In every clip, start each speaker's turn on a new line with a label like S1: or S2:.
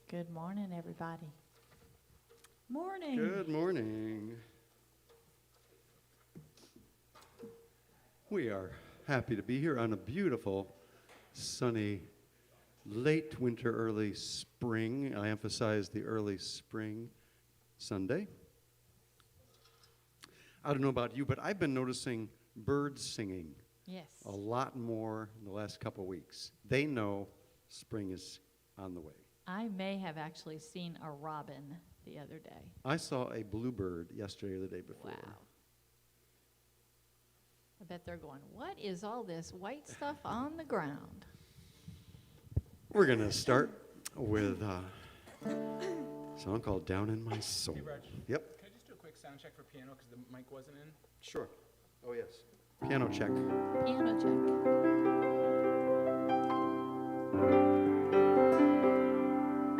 S1: Good morning, everybody. Morning.
S2: Good morning. We are happy to be here on a beautiful, sunny, late winter, early spring. I emphasize the early spring Sunday. I don't know about you, but I've been noticing birds singing
S1: Yes.
S2: a lot more in the last couple of weeks. They know spring is on the way.
S1: I may have actually seen a robin the other day.
S2: I saw a bluebird yesterday or the day before.
S1: Wow. I bet they're going, what is all this white stuff on the ground?
S2: We're going to start with a song called Down in My Soul.
S3: Hey, Raj.
S2: Yep.
S3: Can I just do a quick sound check for piano because the mic wasn't in?
S2: Sure. Oh, yes. Piano check.
S1: Piano check.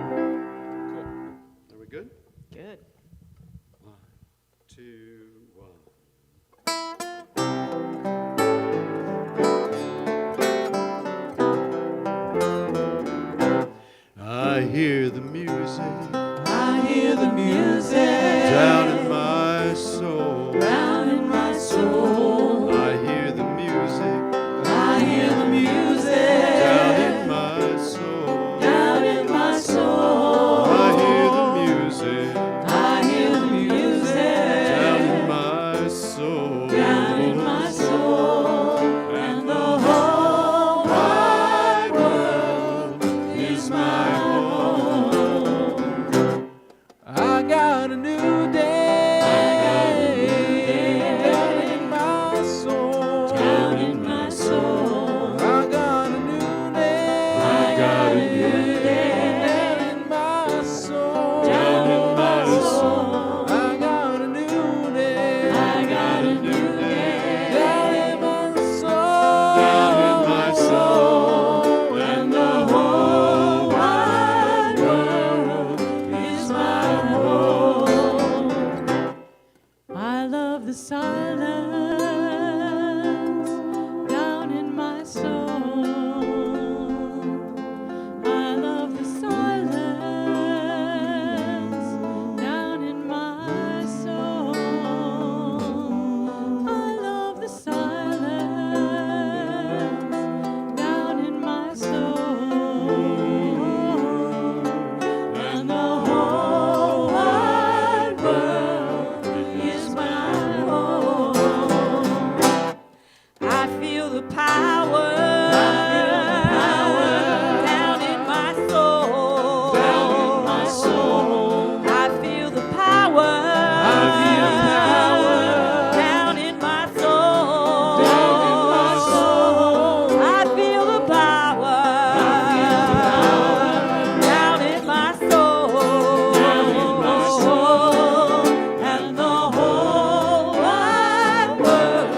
S3: Cool.
S2: Are we good?
S1: Good.
S2: 1, 2, 1. I hear the music.
S1: I hear the music
S2: Down in my soul.
S1: down in my soul.
S2: I hear the music.
S1: I hear the music
S2: Down in my soul.
S1: down in my soul.
S2: I hear the music.
S1: I hear the music
S2: Down in my soul.
S1: down in my soul. And the whole wide world is my home.
S3: I got a new day. Down in my soul.
S1: Down in my soul.
S3: I got a new day.
S1: I got a new day.
S3: Down in my soul.
S1: Down in my soul.
S3: I got a new day.
S1: I got a new day.
S3: Down in my soul.
S1: Down in my soul. And the whole wide world is my home. I love the silence down in my soul. I love the silence down in my soul. I love the silence down in my soul. And the whole wide world is my home. I feel the power down in my soul. Down in my soul. I feel the power down in my soul. Down in my soul. I feel the power down in my soul. Down in my soul. And the whole wide world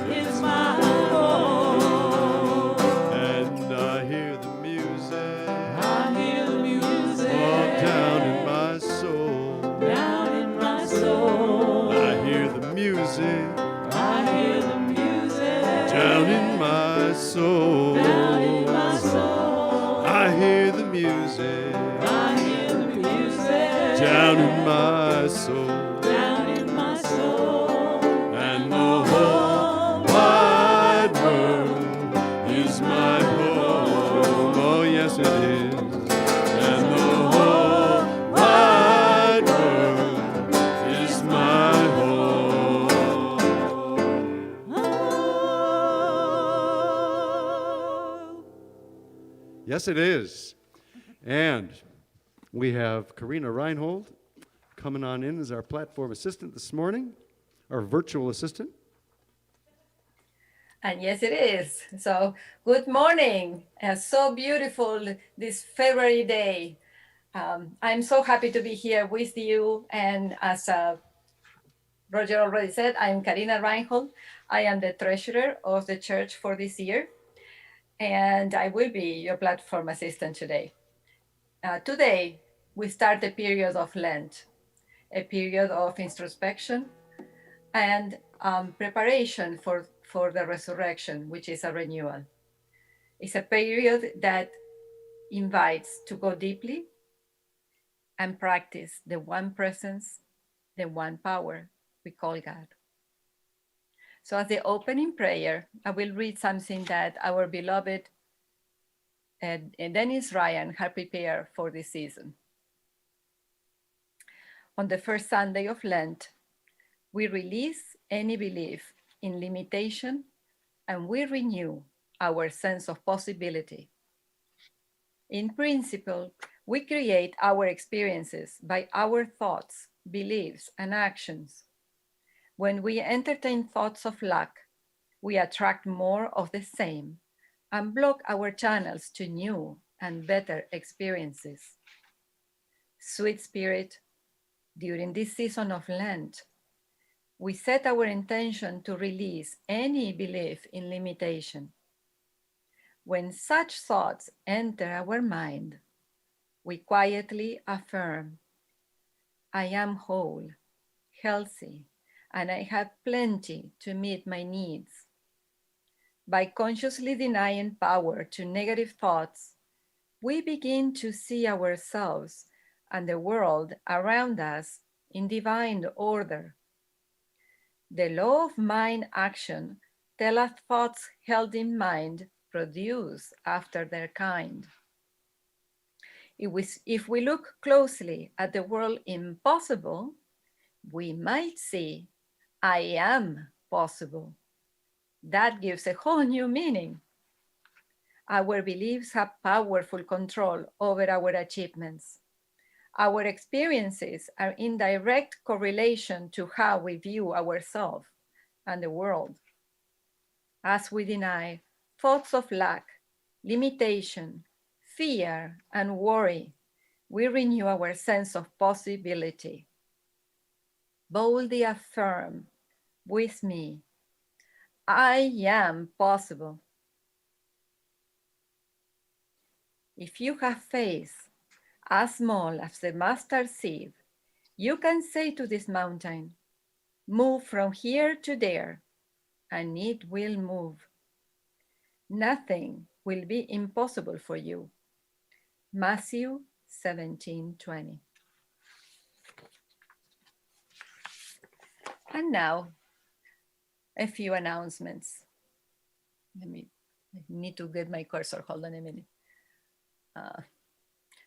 S1: is my home.
S2: And I hear the music.
S1: I hear the music
S2: Oh, down in my soul.
S1: down in my soul.
S2: I hear the music.
S1: I hear the music
S2: Down in my soul.
S1: down in my soul.
S2: I hear the music.
S1: I hear the music
S2: Down in my soul.
S1: down in my soul.
S2: And the whole wide world is my home. Oh, yes, it is. And the whole wide world is my home.
S1: Oh.
S2: Yes, it is. And we have Karina Reinhold coming on in as our platform assistant this morning, our virtual assistant.
S4: And yes, it is. So, good morning. So beautiful this February day. I'm so happy to be here with you. And as Roger already said, I'm Karina Reinhold. I am the treasurer of the church for this year. And I will be your platform assistant today. Today, we start a period of Lent, a period of introspection and preparation for the resurrection, which is a renewal. It's a period that invites to go deeply and practice the one presence, the one power we call God. So as the opening prayer, I will read something that our beloved Dennis Ryan had prepared for this season. On the first Sunday of Lent, we release any belief in limitation and we renew our sense of possibility. In principle, we create our experiences by our thoughts, beliefs, and actions. When we entertain thoughts of lack, we attract more of the same and block our channels to new and better experiences. Sweet Spirit, during this season of Lent, we set our intention to release any belief in limitation. When such thoughts enter our mind, we quietly affirm, I am whole, healthy, and I have plenty to meet my needs. By consciously denying power to negative thoughts, we begin to see ourselves and the world around us in divine order. The law of mind action tells us thoughts held in mind produce after their kind. If we look closely at the world impossible, we might see, I am possible. That gives a whole new meaning. Our beliefs have powerful control over our achievements. Our experiences are in direct correlation to how we view ourselves and the world. As we deny thoughts of lack, limitation, fear, and worry, we renew our sense of possibility. Boldly affirm with me, I am possible. If you have faith as small as the mustard seed, you can say to this mountain, move from here to there, and it will move. Nothing will be impossible for you. Matthew 17:20. And now, a few announcements. I need to get my cursor. Hold on a minute.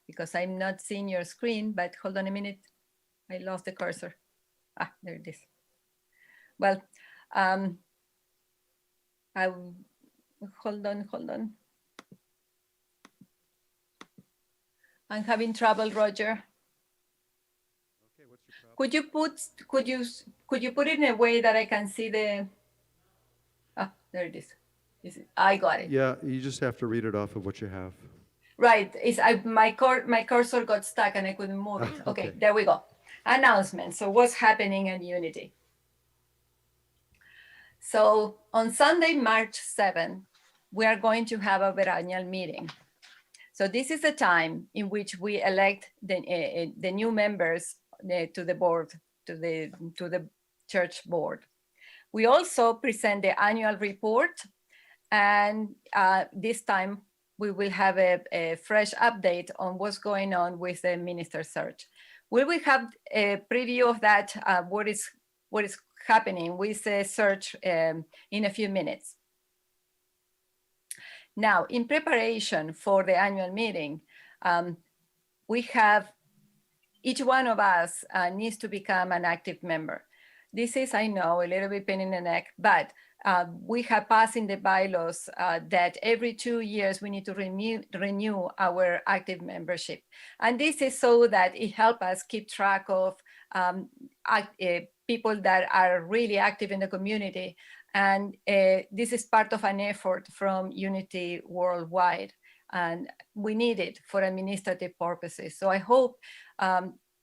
S4: Because I'm not seeing your screen, but hold on a minute. I lost the cursor. There it is. Well, hold on. I'm having trouble, Roger.
S2: Okay, what's your problem?
S4: Could you put it in a way that I can see the? There it is. I got it.
S2: Yeah, you just have to read it off of what you have.
S4: Right. My cursor got stuck and I couldn't move it. Okay, there we go. Announcement. So what's happening at Unity? So on Sunday, March 7th, we are going to have our annual meeting. So this is the time in which we elect the new members to the board, to the church board. We also present the annual report, and this time we will have a fresh update on what's going on with the minister search. We will have a preview of that, what is happening with the search in a few minutes. Now, in preparation for the annual meeting, we have, each one of us needs to become an active member. This is, I know, a little bit pain in the neck, but we have passed in the bylaws that every 2 years we need to renew our active membership. And this is so that it helps us keep track of people that are really active in the community. And this is part of an effort from Unity Worldwide. And we need it for administrative purposes. So I hope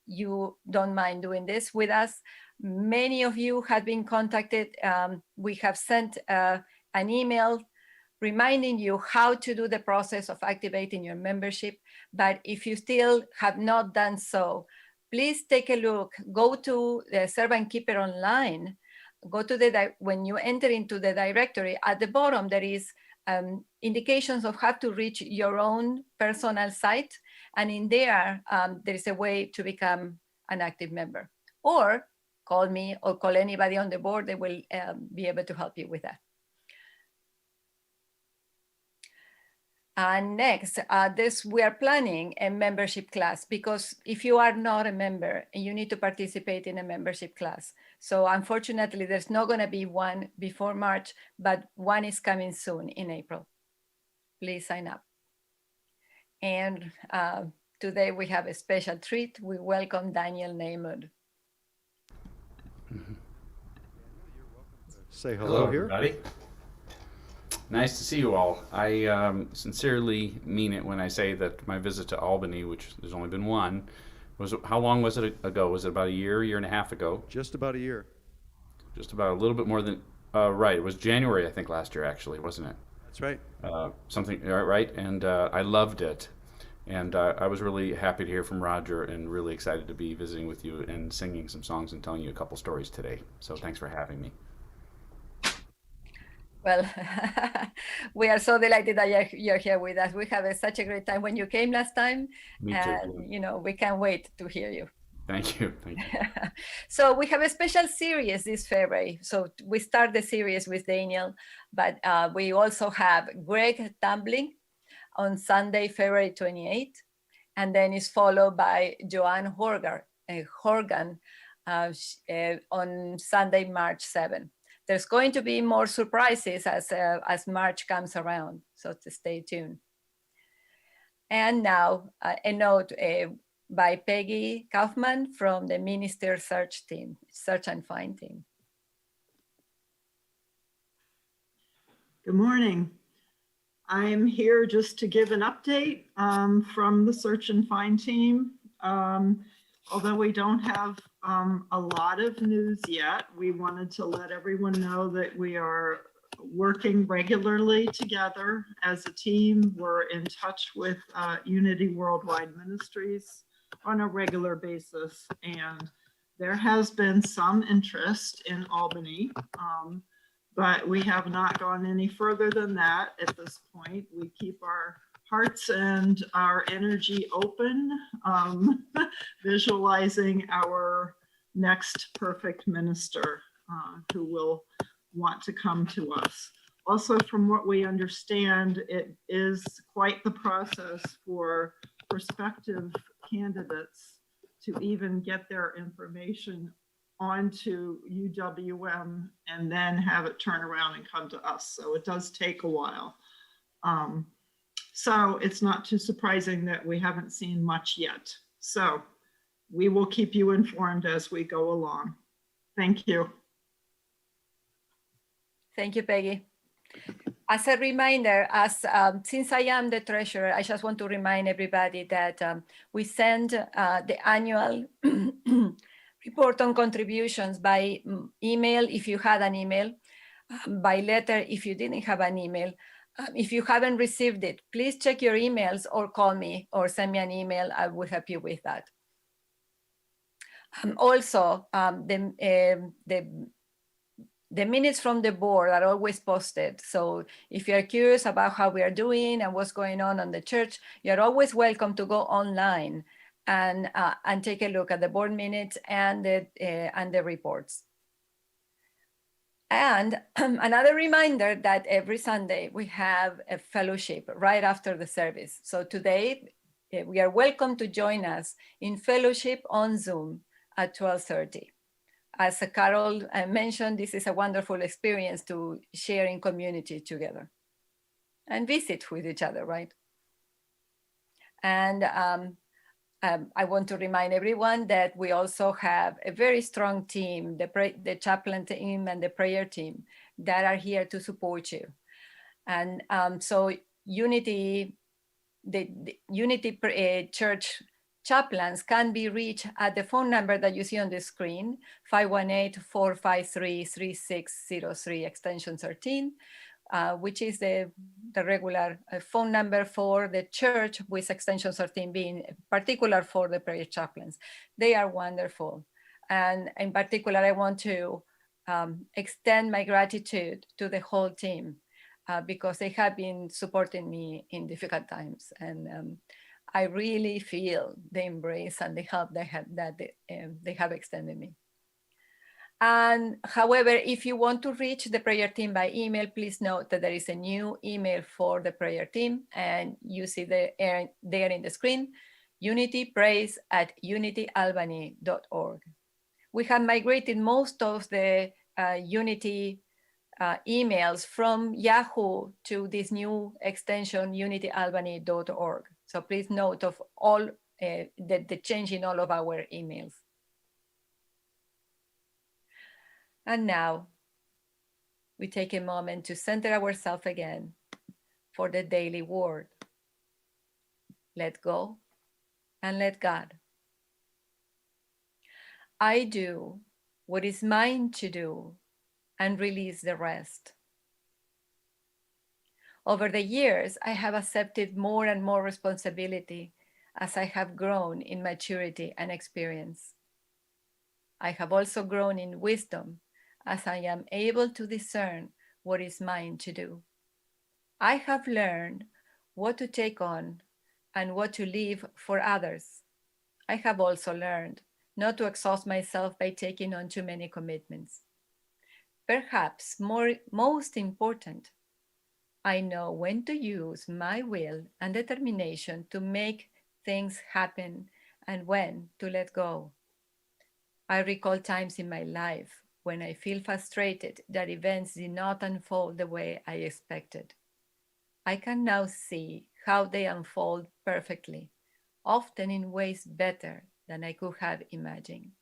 S4: you don't mind doing this with us. Many of you have been contacted. We have sent an email reminding you how to do the process of activating your membership. But if you still have not done so, please take a look. Go to the Servant Keeper online. Go to when you enter into the directory, at the bottom there is indications of how to reach your own personal site. And in there, there is a way to become an active member. Or call me or call anybody on the board. They will be able to help you with that. And next, we are planning a membership class, because if you are not a member, you need to participate in a membership class. So unfortunately, there's not going to be one before March, but one is coming soon in April. Please sign up. And today we have a special treat. We welcome Daniel Nahmod.
S2: Say hello here.
S5: Everybody. Nice to see you all. I sincerely mean it when I say that my visit to Albany, which there's only been one, how long was it ago? Was it about a year and a half ago?
S2: Just about a year.
S5: Just about a little bit more than, right. It was January, I think, last year, actually, wasn't it?
S2: That's right.
S5: Something, right? And I loved it. And I was really happy to hear from Roger and really excited to be visiting with you and singing some songs and telling you a couple stories today. So thanks for having me.
S4: Well, we are so delighted that you're here with us. We had such a great time when you came last time.
S5: Me too.
S4: You know, we can't wait to hear you.
S5: Thank you. Thank you.
S4: So we have a special series this February. So we start the series with Daniel, but we also have Greg tumbling on Sunday, February 28th. And then it's followed by Joanne Horgan on Sunday, March 7th. There's going to be more surprises as March comes around, so to stay tuned. And now a note by Peggy Kaufman from the Minister Search and Find team.
S6: Good morning. I'm here just to give an update from the Search and Find team. Although we don't have a lot of news yet, we wanted to let everyone know that we are working regularly together as a team. We're in touch with Unity Worldwide Ministries on a regular basis, and there has been some interest in Albany, but we have not gone any further than that at this point. We keep our hearts and our energy open, visualizing our next perfect minister who will want to come to us. Also, from what we understand, it is quite the process for prospective candidates to even get their information onto UWM and then have it turn around and come to us. So it does take a while. So it's not too surprising that we haven't seen much yet. So we will keep you informed as we go along. Thank you.
S4: Thank you, Peggy. As a reminder, since I am the treasurer, I just want to remind everybody that we send the annual report on contributions by email if you had an email, by letter if you didn't have an email. If you haven't received it, please check your emails or call me or send me an email. I will help you with that. Also, the minutes from the board are always posted. So if you're curious about how we are doing and what's going on the church, you're always welcome to go online and take a look at the board minutes and the reports. And another reminder that every Sunday we have a fellowship right after the service. So today we are welcome to join us in fellowship on Zoom at 12:30. As Carol mentioned, this is a wonderful experience to share in community together and visit with each other, right? And I want to remind everyone that we also have a very strong team, the chaplain team and the prayer team that are here to support you. And so Unity, the Unity Church chaplains can be reached at the phone number that you see on the screen, 518-453-3603, extension 13, which is the regular phone number for the church, with extension 13 being particular for the prayer chaplains. They are wonderful. And in particular, I want to extend my gratitude to the whole team. because they have been supporting me in difficult times. And I really feel the embrace and the help they have extended me. And however, if you want to reach the prayer team by email, please note that there is a new email for the prayer team, and you see there in the screen, unitypraise@unityalbany.org. We have migrated most of the Unity emails from Yahoo to this new extension, unityalbany.org. So please note of all the change in all of our emails. And now we take a moment to center ourselves again for the daily word. Let go and let God. I do what is mine to do and release the rest. Over the years, I have accepted more and more responsibility as I have grown in maturity and experience. I have also grown in wisdom as I am able to discern what is mine to do. I have learned what to take on and what to leave for others. I have also learned not to exhaust myself by taking on too many commitments. Perhaps most important, I know when to use my will and determination to make things happen and when to let go. I recall times in my life when I feel frustrated that events did not unfold the way I expected. I can now see how they unfold perfectly, often in ways better than I could have imagined.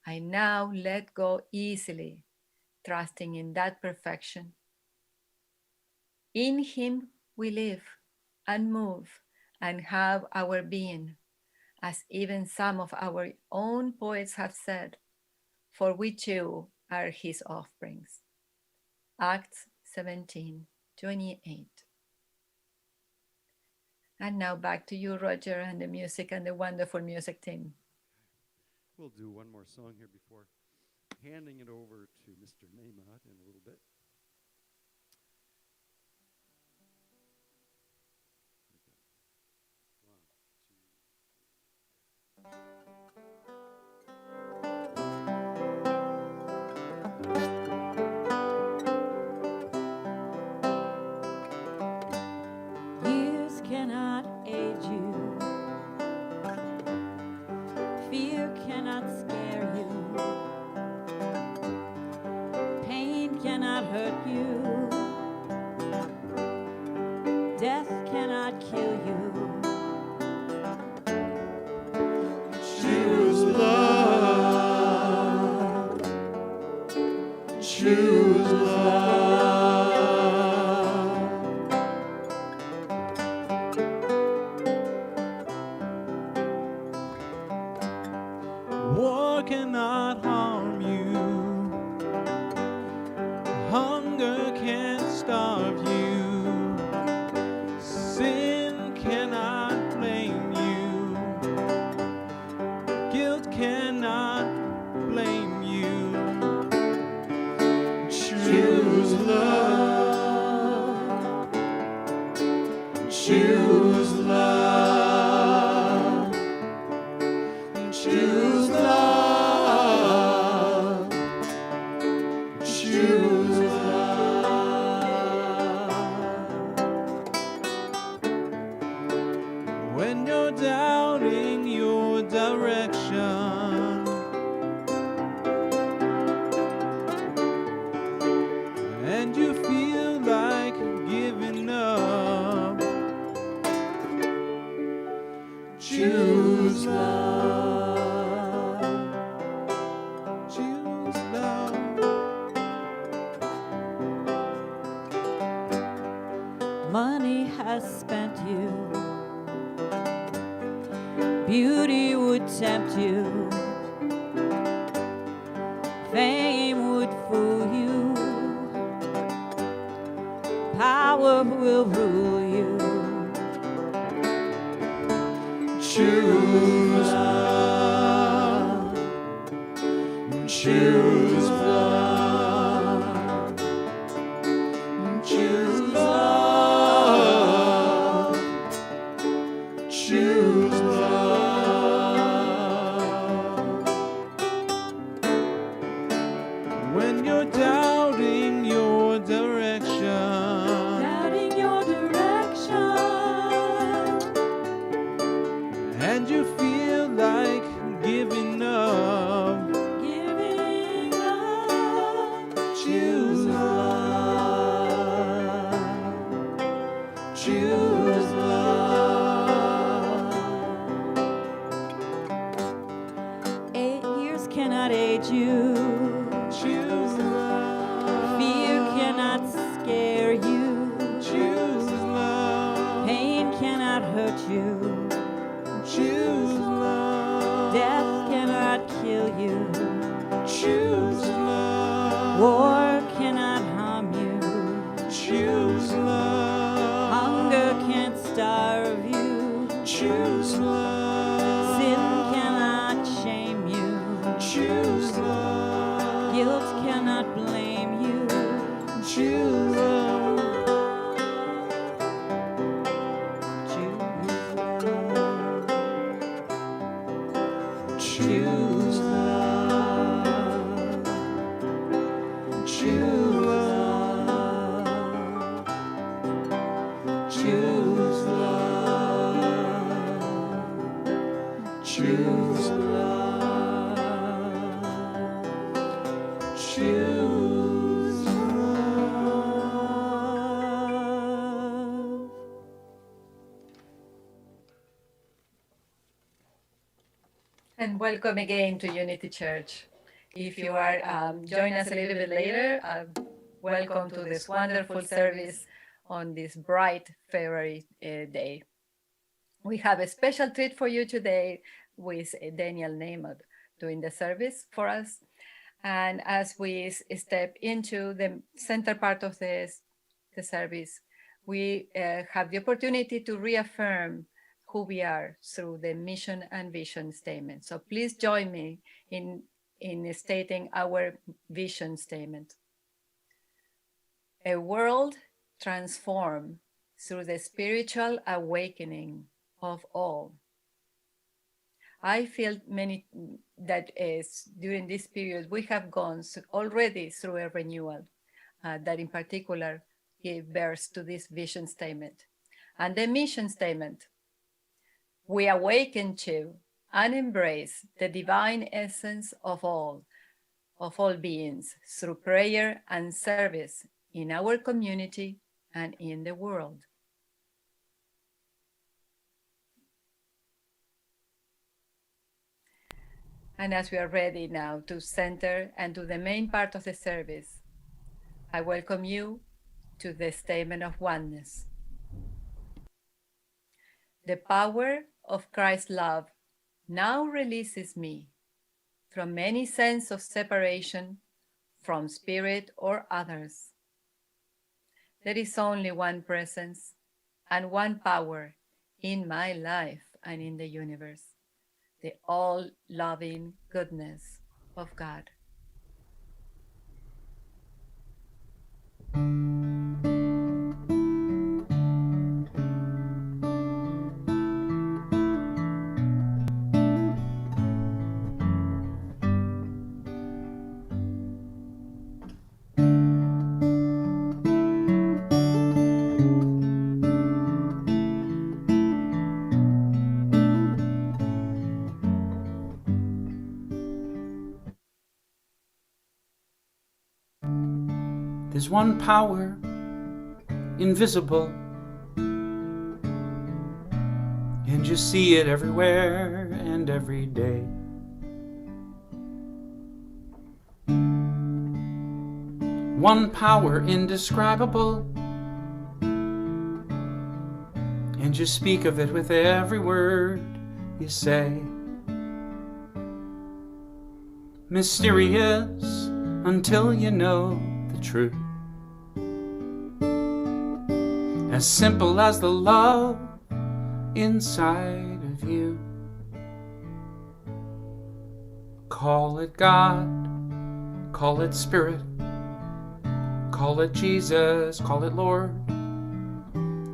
S4: I now let go easily, trusting in that perfection. In Him we live and move and have our being, as even some of our own poets have said, for we too are His offsprings. Acts 17:28. And now back to you, Roger, and the music and the wonderful music team.
S2: We'll do one more song here before handing it over to Mr. Nahmod in a little bit.
S1: Years cannot age you. Fear cannot scare you. Pain cannot hurt you. Death cannot kill you.
S2: Choose love. Choose love.
S3: War cannot harm you. Hunger can't starve you. Sin cannot blame you. Guilt cannot blame you.
S2: Choose love. Choose love. Choose love. Choose love.
S3: When you're doubting your direction, and you feel like giving up,
S2: Choose love.
S3: choose love.
S1: Money has spent you. Beauty would tempt you. Fame would fool you. Power will rule you.
S2: Choose love. Choose love. Choose
S1: you.
S3: Choose love.
S1: Death cannot kill you.
S3: Choose love.
S1: War cannot harm you.
S3: Choose love.
S1: Hunger can't starve you.
S3: Choose love.
S1: Sin cannot shame you.
S3: Choose love.
S1: Guilt cannot blame you.
S3: Choose love.
S1: Choose love.
S3: Choose love.
S1: Choose love.
S3: Choose
S1: love.
S3: Choose
S1: love.
S4: And welcome again to Unity Church. If you are joining us a little bit later, welcome to this wonderful service on this bright February day. We have a special treat for you today with Daniel Nahmod doing the service for us. And as we step into the center part of the service, we have the opportunity to reaffirm who we are through the mission and vision statement. So please join me in stating our vision statement. A world transformed through the spiritual awakening of all. I feel that during this period, we have gone already through a renewal that in particular gave birth to this vision statement. And the mission statement: we awaken to and embrace the divine essence of all beings through prayer and service in our community and in the world. And as we are ready now to center and to the main part of the service, I welcome you to the statement of oneness. The power of Christ's love now releases me from any sense of separation from spirit or others. There is only one presence and one power in my life and in the universe: the all-loving goodness of God.
S5: There's one power, invisible, and you see it everywhere and every day. One power indescribable, and you speak of it with every word you say. Mysterious until you know the truth. As simple as the love inside of you. Call it God, call it Spirit, call it Jesus, call it Lord,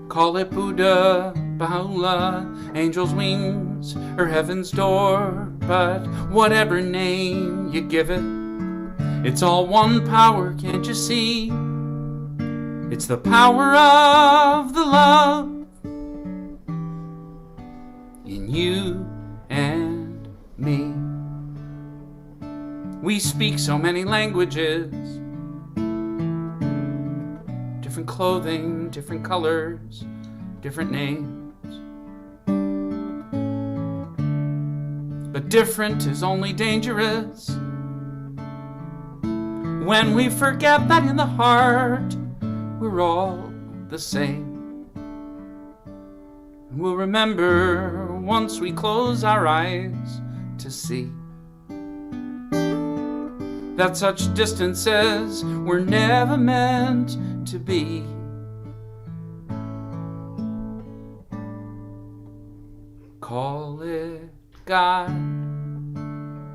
S5: call it Buddha, Baha'u'llah, angel's wings, or heaven's door. But whatever name you give it, it's all one power, can't you see? It's the power of the love in you and me. We speak so many languages, different clothing, different colors, different names. But different is only dangerous when we forget that in the heart we're all the same. We'll remember once we close our eyes to see that such distances were never meant to be. Call it God,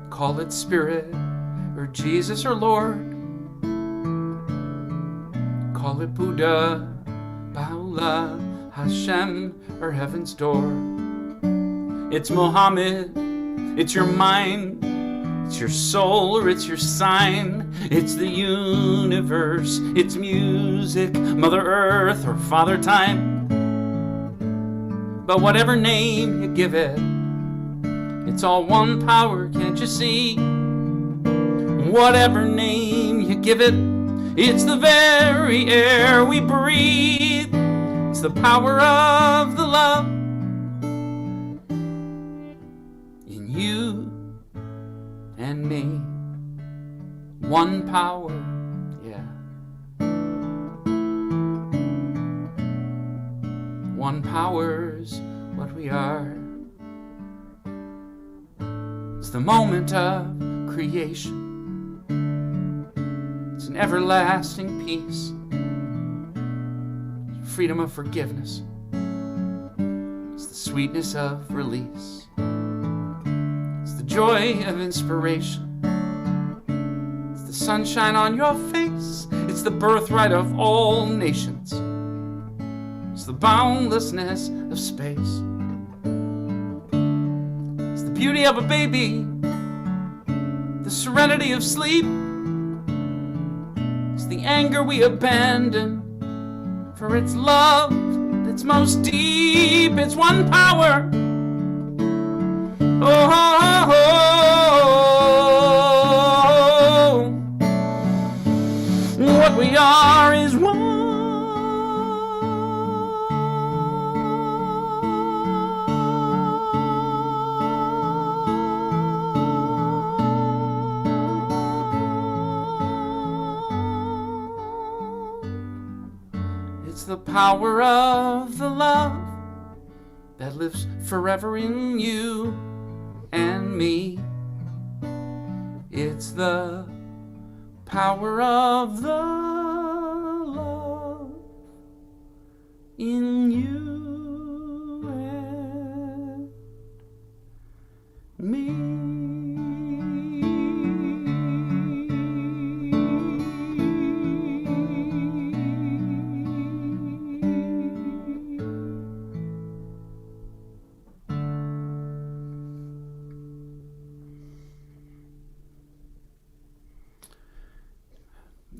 S5: call it Spirit, or Jesus or Lord. Call it Buddha, Baha'u'llah, Hashem, or Heaven's Door. It's Muhammad, it's your mind, it's your soul, or it's your sign. It's the universe, it's music, Mother Earth, or Father Time. But whatever name you give it, it's all one power, can't you see? Whatever name you give it, it's the very air we breathe. It's the power of the love in you and me. One power, yeah. One power's what we are. It's the moment of creation. It's an everlasting peace. Freedom of forgiveness. It's the sweetness of release. It's the joy of inspiration. It's the sunshine on your face. It's the birthright of all nations. It's the boundlessness of space. It's the beauty of a baby. The serenity of sleep. It's the anger we abandon. For it's love that's most deep. It's one power. Oh, oh, oh, oh. What we are is one. It's the power of the love that lives forever in you and me. It's the power of the love in you and me.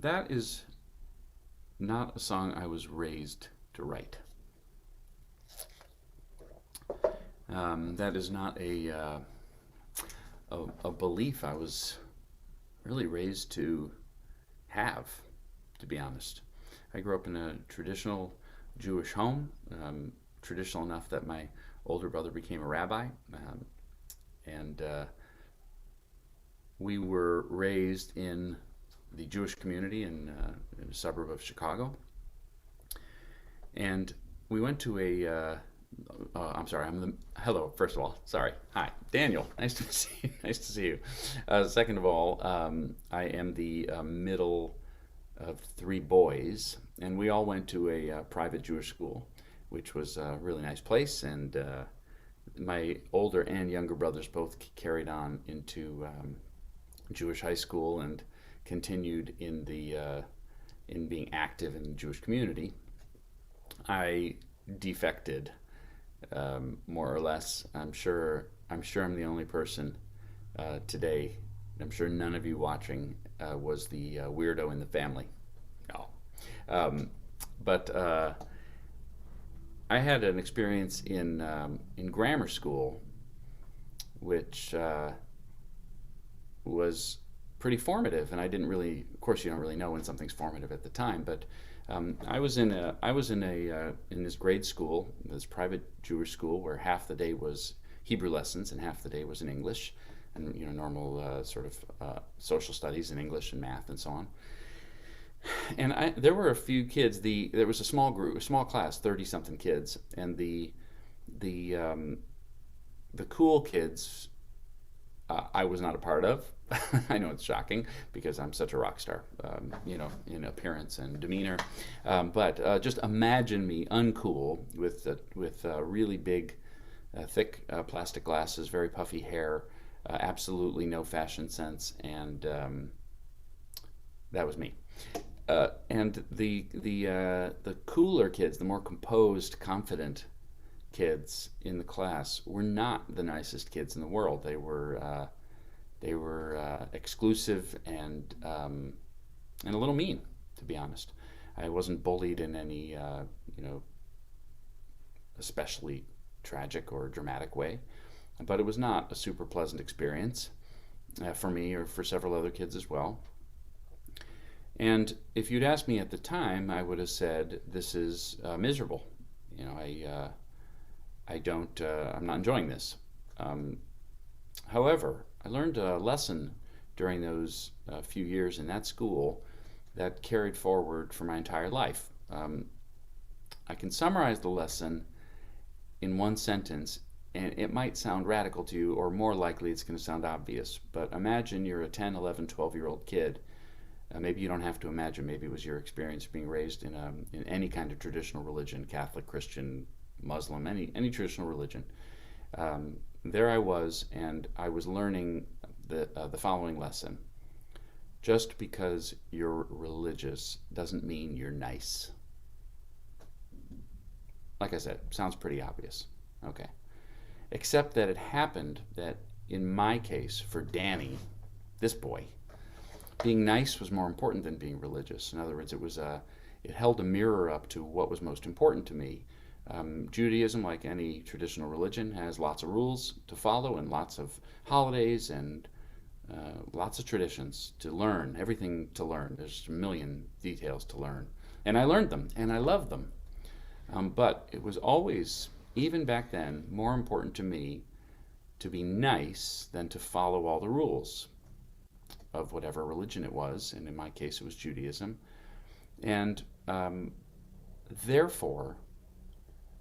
S5: That is not a song I was raised to write. That is not a belief I was really raised to have, to be honest. I grew up in a traditional Jewish home, traditional enough that my older brother became a rabbi, and we were raised in the Jewish community in a suburb of Chicago. And we went to hello, first of all, sorry. Hi, Daniel, nice to see you. Second of all, I am the middle of three boys, and we all went to a private Jewish school, which was a really nice place, and my older and younger brothers both carried on into Jewish high school and continued in being active in the Jewish community. I defected, more or less. I'm sure I'm the only person today. I'm sure none of you watching was the weirdo in the family. No, but I had an experience in grammar school, which was pretty formative, and I didn't really. Of course, you don't really know when something's formative at the time, but I was in this grade school, this private Jewish school, where half the day was Hebrew lessons and half the day was in English, and normal sort of social studies in English and math and so on. And there were a few kids. There was a small group, a small class, 30-something kids, and the the cool kids I was not a part of. I know it's shocking because I'm such a rock star, in appearance and demeanor. But just imagine me uncool with really big, thick plastic glasses, very puffy hair, absolutely no fashion sense, and that was me. And the cooler kids, the more composed, confident kids in the class were not the nicest kids in the world. They were exclusive and a little mean, to be honest. I wasn't bullied in any especially tragic or dramatic way, but it was not a super pleasant experience for me or for several other kids as well. And if you'd asked me at the time, I would have said, "This is miserable. I'm not enjoying this." However, I learned a lesson during those few years in that school that carried forward for my entire life. I can summarize the lesson in one sentence, and it might sound radical to you, or more likely it's going to sound obvious. But imagine you're a 10, 11, 12-year-old kid. Maybe you don't have to imagine. Maybe it was your experience being raised in any kind of traditional religion, Catholic, Christian, Muslim, any traditional religion. There I was, and I was learning the following lesson. Just because you're religious doesn't mean you're nice. Like I said, sounds pretty obvious. Okay. Except that it happened that in my case, for Danny, this boy, being nice was more important than being religious. In other words, it held a mirror up to what was most important to me. Judaism, like any traditional religion, has lots of rules to follow and lots of holidays and lots of traditions to learn, everything to learn. There's a million details to learn. And I learned them, and I loved them. But it was always, even back then, more important to me to be nice than to follow all the rules of whatever religion it was, and in my case it was Judaism. And therefore,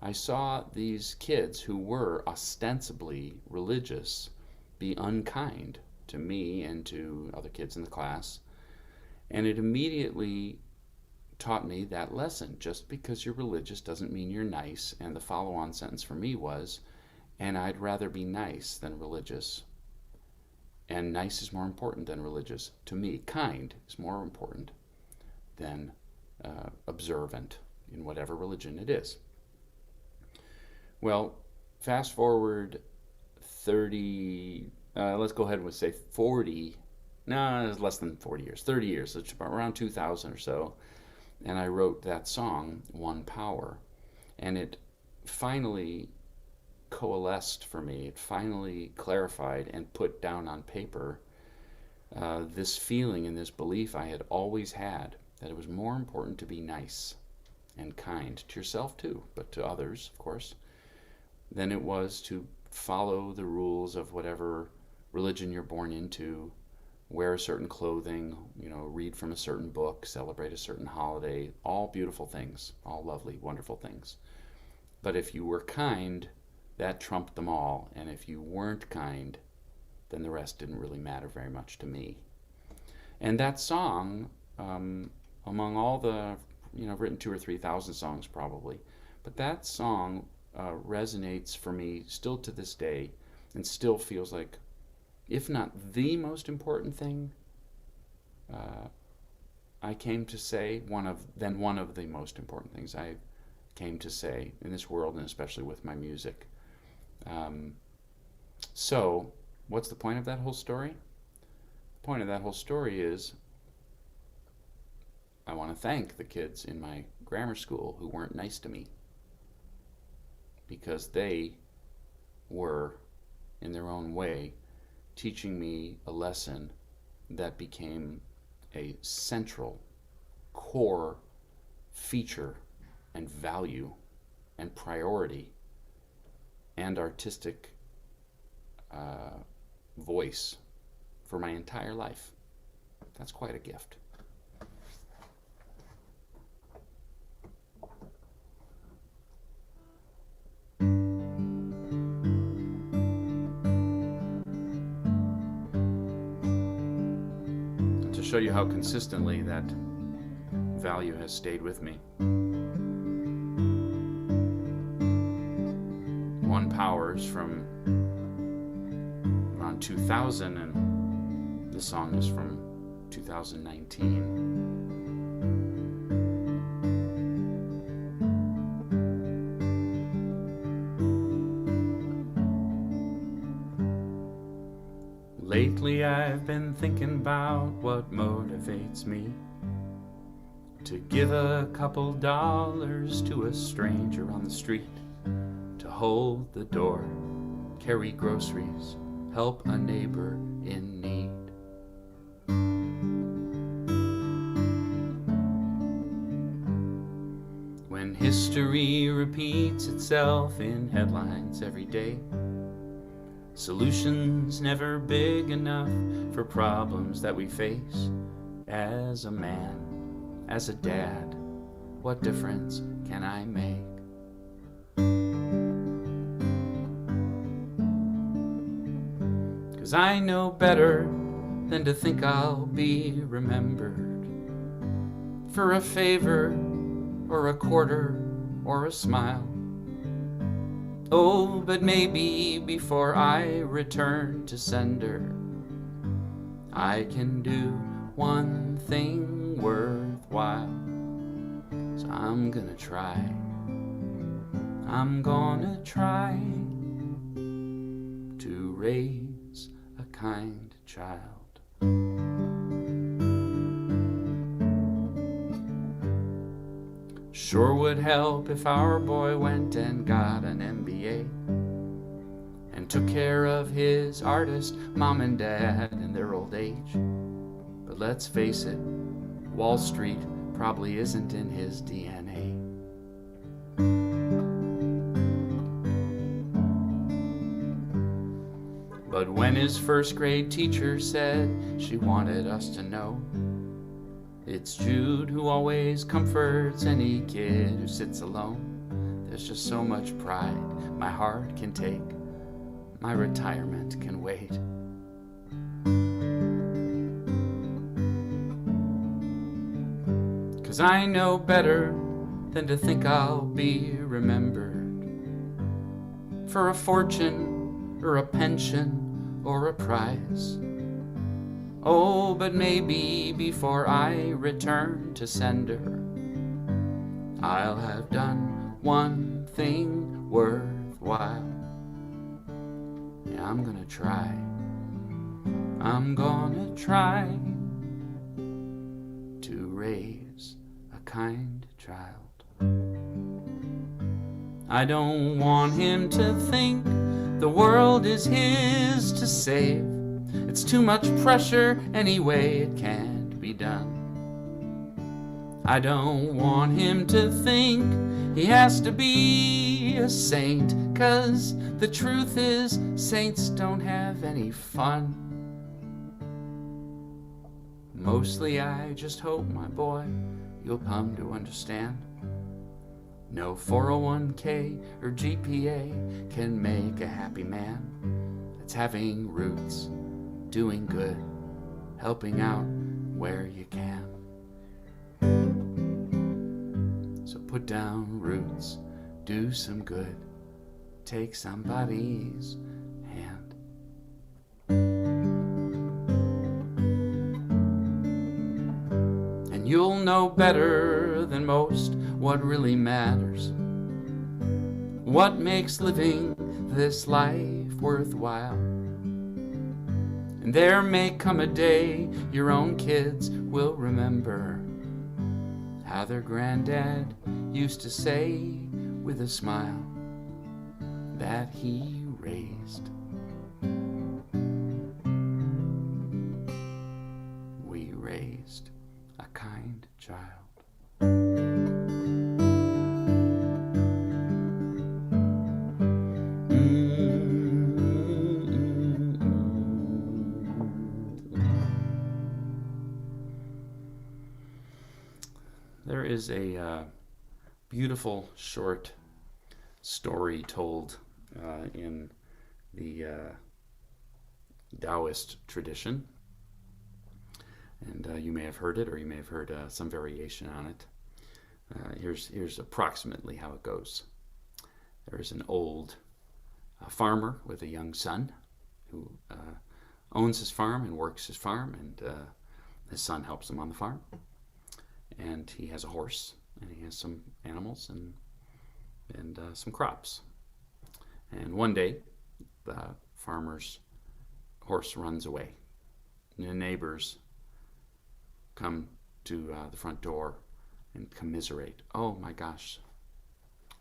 S5: I saw these kids who were ostensibly religious be unkind to me and to other kids in the class, and it immediately taught me that lesson. Just because you're religious doesn't mean you're nice. And the follow-on sentence for me was, "And I'd rather be nice than religious." And nice is more important than religious. To me, kind is more important than observant in whatever religion it is. Well, fast forward 30, let's go ahead and say 40, no, it's less than 40 years, 30 years, it's around 2000 or so. And I wrote that song, One Power. And it finally coalesced for me. It finally clarified and put down on paper this feeling and this belief I had always had, that it was more important to be nice and kind to yourself too, but to others, of course, than it was to follow the rules of whatever religion you're born into, wear a certain clothing, read from a certain book, celebrate a certain holiday, all beautiful things, all lovely, wonderful things. But if you were kind, that trumped them all, and if you weren't kind, then the rest didn't really matter very much to me. And that song, among all the, I've written 2,000 or 3,000 songs probably, but that song resonates for me still to this day, and still feels like, if not the most important thing, I came to say one of the most important things I came to say in this world, and especially with my music. So, what's the point of that whole story? The point of that whole story is I want to thank the kids in my grammar school who weren't nice to me, because they were, in their own way, teaching me a lesson that became a central, core feature and value and priority and artistic voice for my entire life. That's quite a gift. show you how consistently that value has stayed with me. One Powers from around 2000, and this song is from 2019. Lately I've been thinking about what motivates me to give a couple dollars to a stranger on the street, to hold the door, carry groceries, help a neighbor in need. When history repeats itself in headlines every day, solutions never big enough for problems that we face. As a man, as a dad, what difference can I make? 'Cause I know better than to think I'll be remembered for a favor or a quarter or a smile. Oh, but maybe before I return to sender, I can do one thing worthwhile. So I'm gonna try. I'm gonna try to raise a kind child. Sure would help if our boy went and got an MBA and took care of his artist mom and dad in their old age. But let's face it, Wall Street probably isn't in his DNA. But when his first grade teacher said she wanted us to know, it's Jude who always comforts any kid who sits alone. There's just so much pride my heart can take. My retirement can wait. Cause I know better than to think I'll be remembered for a fortune or a pension or a prize. Oh, but maybe before I return to sender, I'll have done one thing worthwhile. Yeah, I'm gonna try. I'm gonna try to raise a kind child. I don't want him to think the world is his to save. It's too much pressure anyway, it can't be done. I don't want him to think he has to be a saint, 'cause the truth is saints don't have any fun. Mostly I just hope, my boy, you'll come to understand. No 401k or GPA can make a happy man. It's having roots, doing good, helping out where you can. So put down roots, do some good, take somebody's hand. And you'll know better than most what really matters, what makes living this life worthwhile. And there may come a day your own kids will remember how their granddad used to say with a smile that he raised. We raised a kind child. There is a beautiful short story told in the Taoist tradition And you may have heard it, or you may have heard some variation on it. Here's approximately how it goes. There's an old farmer with a young son who owns his farm and works his farm, and his son helps him on the farm. And he has a horse, and he has some animals and some crops. And one day, the farmer's horse runs away. And the neighbors come to the front door and commiserate. Oh my gosh,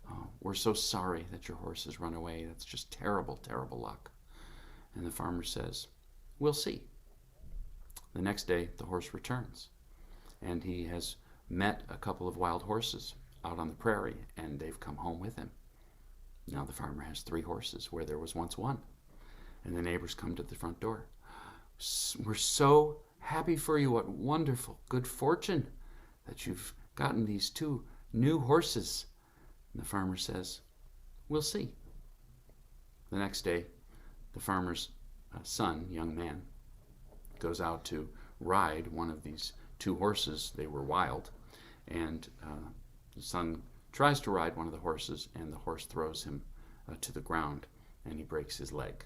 S5: oh, we're so sorry that your horse has run away. That's just terrible, terrible luck. And the farmer says, we'll see. The next day, the horse returns, and he has met a couple of wild horses out on the prairie, and they've come home with him. Now the farmer has 3 horses where there was once 1. And the neighbors come to the front door. We're so happy for you. What wonderful good fortune that you've gotten these 2 new horses. And the farmer says, we'll see. The next day, the farmer's son, young man, goes out to ride one of these 2 horses. They were wild. And the son tries to ride one of the horses, and the horse throws him to the ground, and he breaks his leg.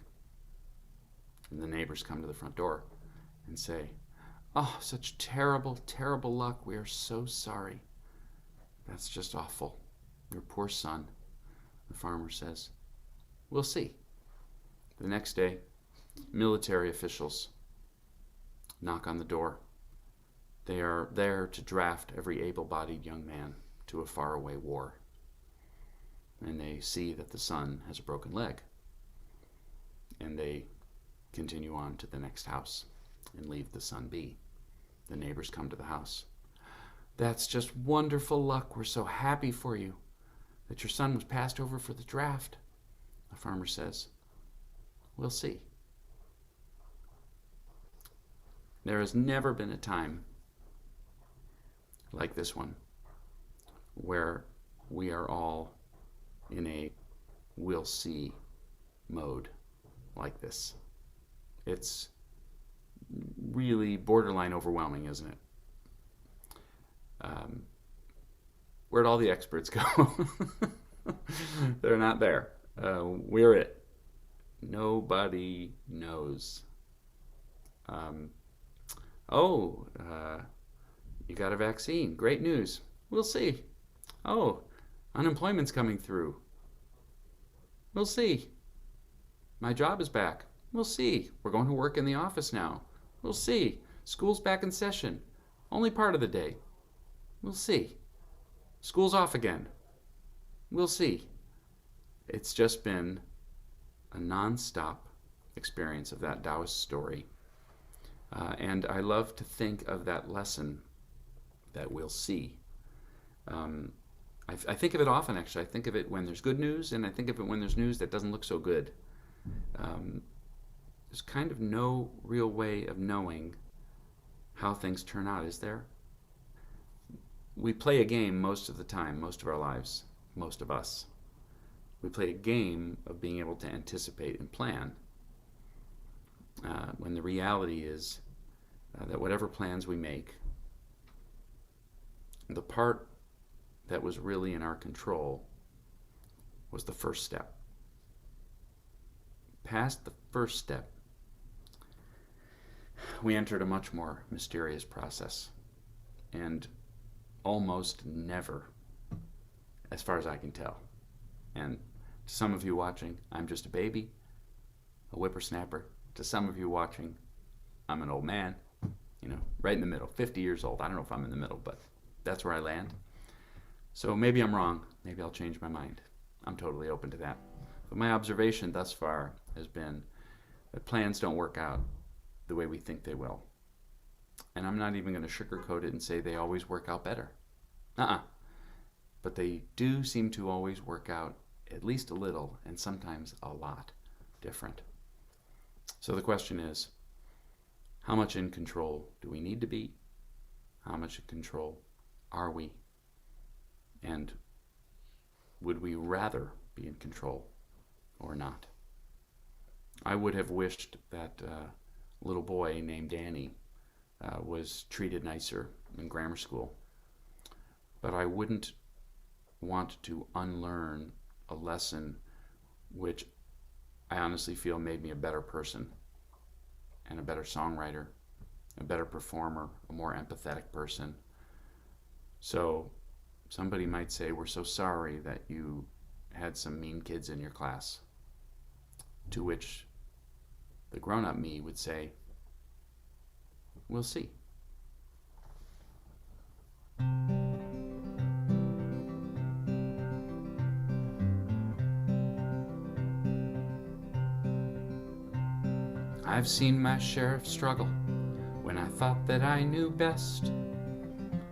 S5: And the neighbors come to the front door and say, oh, such terrible, terrible luck. We are so sorry. That's just awful. Your poor son. The farmer says, we'll see. The next day, military officials knock on the door. They are there to draft every able-bodied young man to a faraway war. And they see that the son has a broken leg. And they continue on to the next house and leave the son be. The neighbors come to the house. That's just wonderful luck. We're so happy for you that your son was passed over for the draft. The farmer says, we'll see. There has never been a time like this one where we are all in a we'll see mode like this. It's really borderline overwhelming, isn't it? Where'd all the experts go? They're not there. We're it. Nobody knows. You got a vaccine. Great news. We'll see. Oh, unemployment's coming through. We'll see. My job is back. We'll see. We're going to work in the office now. We'll see. School's back in session. Only part of the day. We'll see. School's off again. We'll see. It's just been a non-stop experience of that Taoist story. And I love to think of that lesson that we'll see. I think of it often, actually. I think of it when there's good news, and I think of it when there's news that doesn't look so good. There's kind of no real way of knowing how things turn out, is there? We play a game most of the time, most of our lives, most of us. We play a game of being able to anticipate and plan, when the reality is that whatever plans we make, the part that was really in our control was the first step. Past the first step, we entered a much more mysterious process, and almost never, as far as I can tell. And to some of you watching, I'm just a baby, a whippersnapper. To some of you watching, I'm an old man, right in the middle, 50 years old. I don't know if I'm in the middle, but that's where I land. So maybe I'm wrong. Maybe I'll change my mind. I'm totally open to that. But my observation thus far has been that plans don't work out the way we think they will. And I'm not even going to sugarcoat it and say they always work out better. But they do seem to always work out at least a little, and sometimes a lot, different. So the question is, how much in control do we need to be? How much in control are we? And would we rather be in control or not? I would have wished that little boy named Danny was treated nicer in grammar school. But I wouldn't want to unlearn a lesson which I honestly feel made me a better person and a better songwriter, a better performer, a more empathetic person. So somebody might say, we're so sorry that you had some mean kids in your class. To which the grown-up me would say, we'll see. I've seen my share of struggle when I thought that I knew best,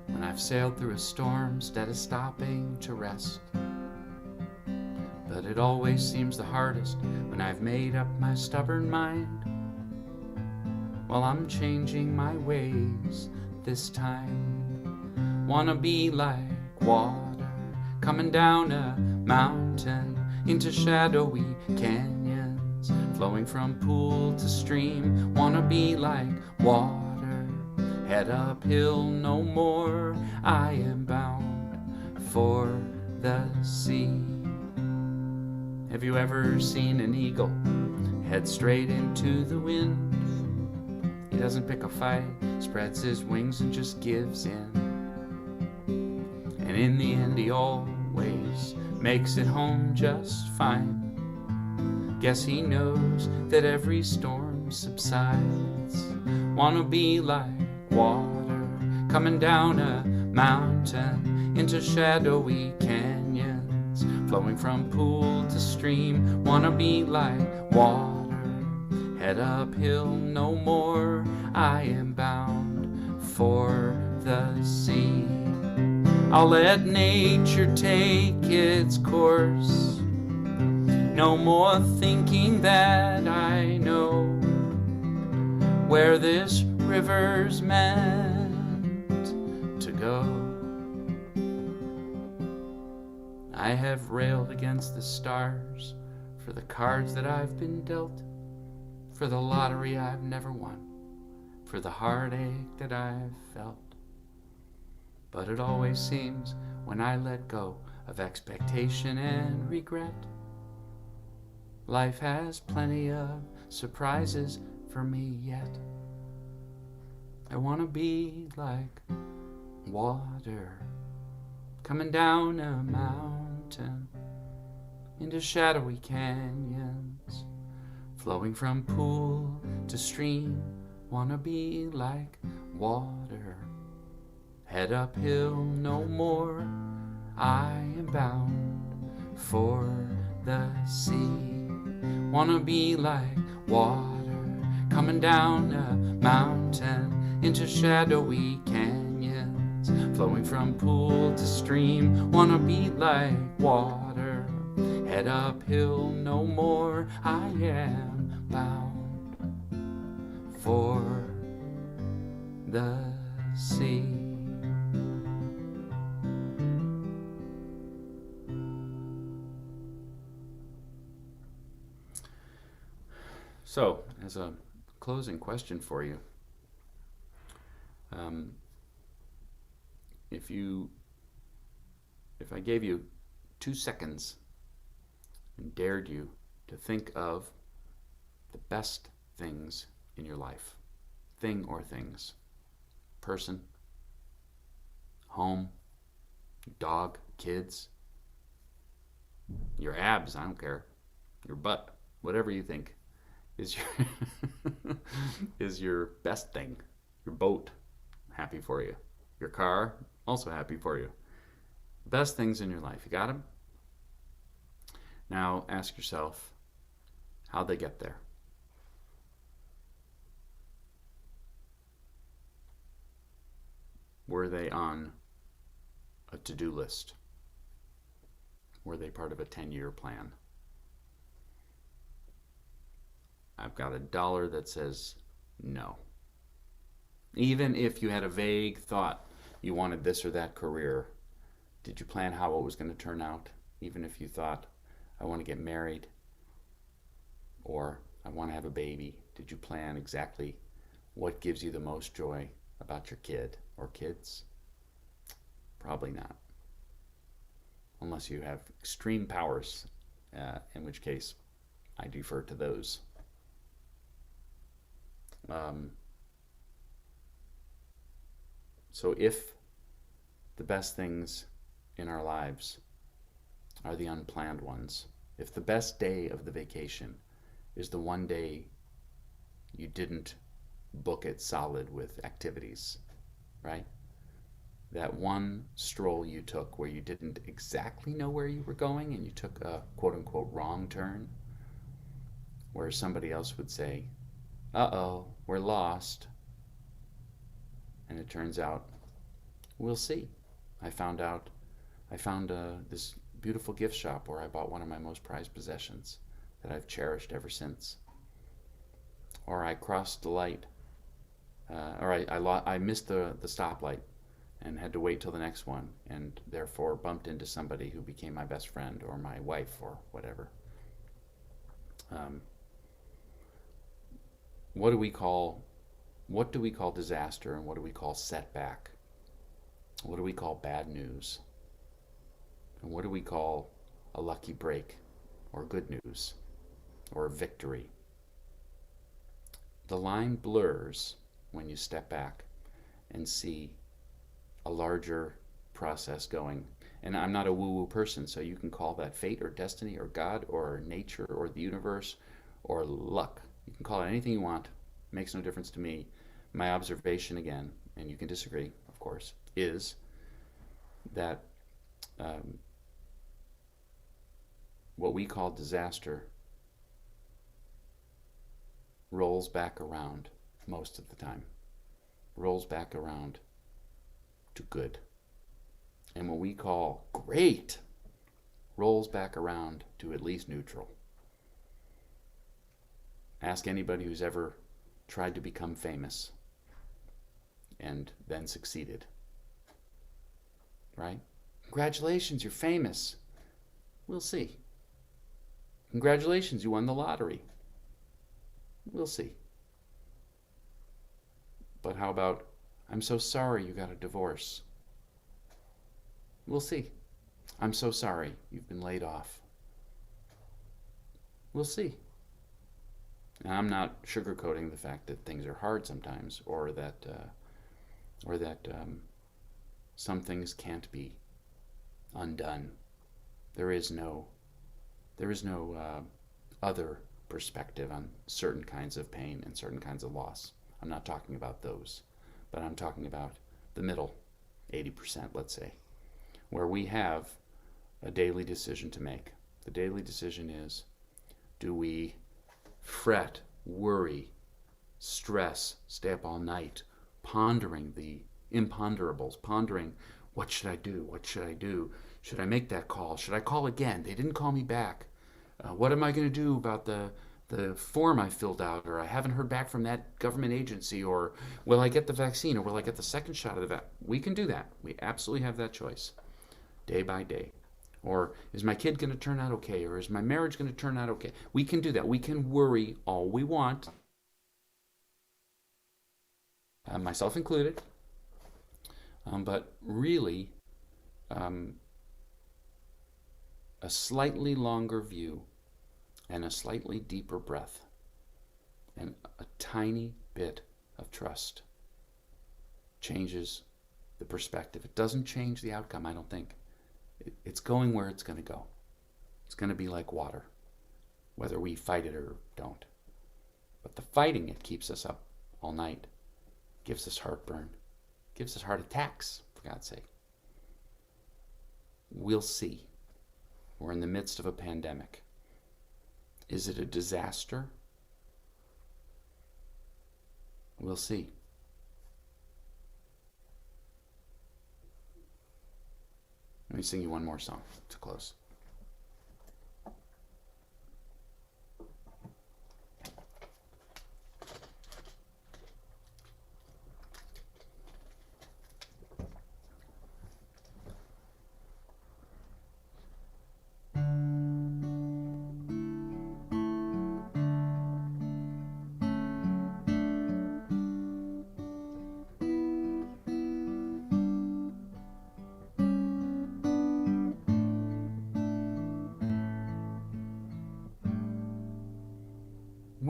S5: when I've sailed through a storm instead of stopping to rest. But it always seems the hardest when I've made up my stubborn mind. Well, I'm changing my ways this time. Wanna be like water coming down a mountain into shadowy canyons, flowing from pool to stream. Wanna be like water, head uphill no more. I am bound for the sea. Have you ever seen an eagle head straight into the wind? He doesn't pick a fight, spreads his wings and just gives in. And in the end he always makes it home just fine. Guess he knows that every storm subsides. Wanna be like water coming down a mountain into shadowy canyons, flowing from pool to stream. Wanna be like water, head uphill no more. I am bound for the sea. I'll let nature take its course. No more thinking that I know where this river's meant to go. I have railed against the stars for the cards that I've been dealt, for the lottery I've never won, for the heartache that I've felt. But it always seems when I let go of expectation and regret, life has plenty of surprises for me yet. I wanna be like water coming down a mountain into shadowy canyons, flowing from pool to stream. Wanna be like water, head uphill no more. I am bound for the sea. Wanna be like water coming down a mountain into shadowy canyons, flowing from pool to stream. Wanna be like water, head uphill no more. I am bound for the sea. So, as a closing question for you, if I gave you 2 seconds and dared you to think of the best things in your life, thing or things, person, home, dog, kids, your abs, I don't care, your butt, whatever you think is your is your best thing. Your boat, happy for you. Your car, also happy for you. Best things in your life. You got them? Now ask yourself, how'd they get there? Were they on a to-do list? Were they part of a 10-year plan? I've got $1 that says no. Even if you had a vague thought you wanted this or that career, did you plan how it was going to turn out? Even if you thought, I want to get married or I want to have a baby, did you plan exactly what gives you the most joy about your kid or kids? Probably not. Unless you have extreme powers, in which case I defer to those. So if the best things in our lives are the unplanned ones, if the best day of the vacation is the one day you didn't book it solid with activities, right? That one stroll you took where you didn't exactly know where you were going and you took a quote-unquote wrong turn, where somebody else would say, uh-oh, we're lost. And it turns out, we'll see. I found this beautiful gift shop where I bought one of my most prized possessions that I've cherished ever since. Or I crossed the light, or I missed the stoplight and had to wait till the next one, and therefore bumped into somebody who became my best friend or my wife or whatever. What do we call disaster, and what do we call setback? What do we call bad news? And what do we call a lucky break, or good news, or a victory? The line blurs when you step back and see a larger process going. And I'm not a woo-woo person, so you can call that fate or destiny or God or nature or the universe or luck. You can call it anything you want. It makes no difference to me. My observation, again, and you can disagree, of course, is that what we call disaster rolls back around most of the time. Rolls back around to good. And what we call great rolls back around to at least neutral. Ask anybody who's ever tried to become famous and then succeeded. Right? Congratulations, you're famous. We'll see. Congratulations, you won the lottery. We'll see. But how about, I'm so sorry you got a divorce. We'll see. I'm so sorry you've been laid off. We'll see. And I'm not sugarcoating the fact that things are hard sometimes, or that some things can't be undone. There is no other perspective on certain kinds of pain and certain kinds of loss. I'm not talking about those, but I'm talking about the middle, 80%, let's say, where we have a daily decision to make. The daily decision is, do we fret, worry, stress, stay up all night, pondering the imponderables, pondering, what should I do? What should I do? Should I make that call? Should I call again? They didn't call me back. What am I going to do about the form I filled out, or I haven't heard back from that government agency, or will I get the vaccine, or will I get the second shot of the vaccine? We can do that. We absolutely have that choice, day by day. Or is my kid going to turn out okay, or is my marriage going to turn out okay? We can do that. We can worry all we want, myself included, but really a slightly longer view and a slightly deeper breath and a tiny bit of trust changes the perspective. It doesn't change the outcome, I don't think. It's going where it's going to go. It's going to be like water, whether we fight it or don't. But the fighting it keeps us up all night, gives us heartburn, gives us heart attacks, for God's sake. We'll see. We're in the midst of a pandemic. Is it a disaster? We'll see. Let me sing you one more song to close.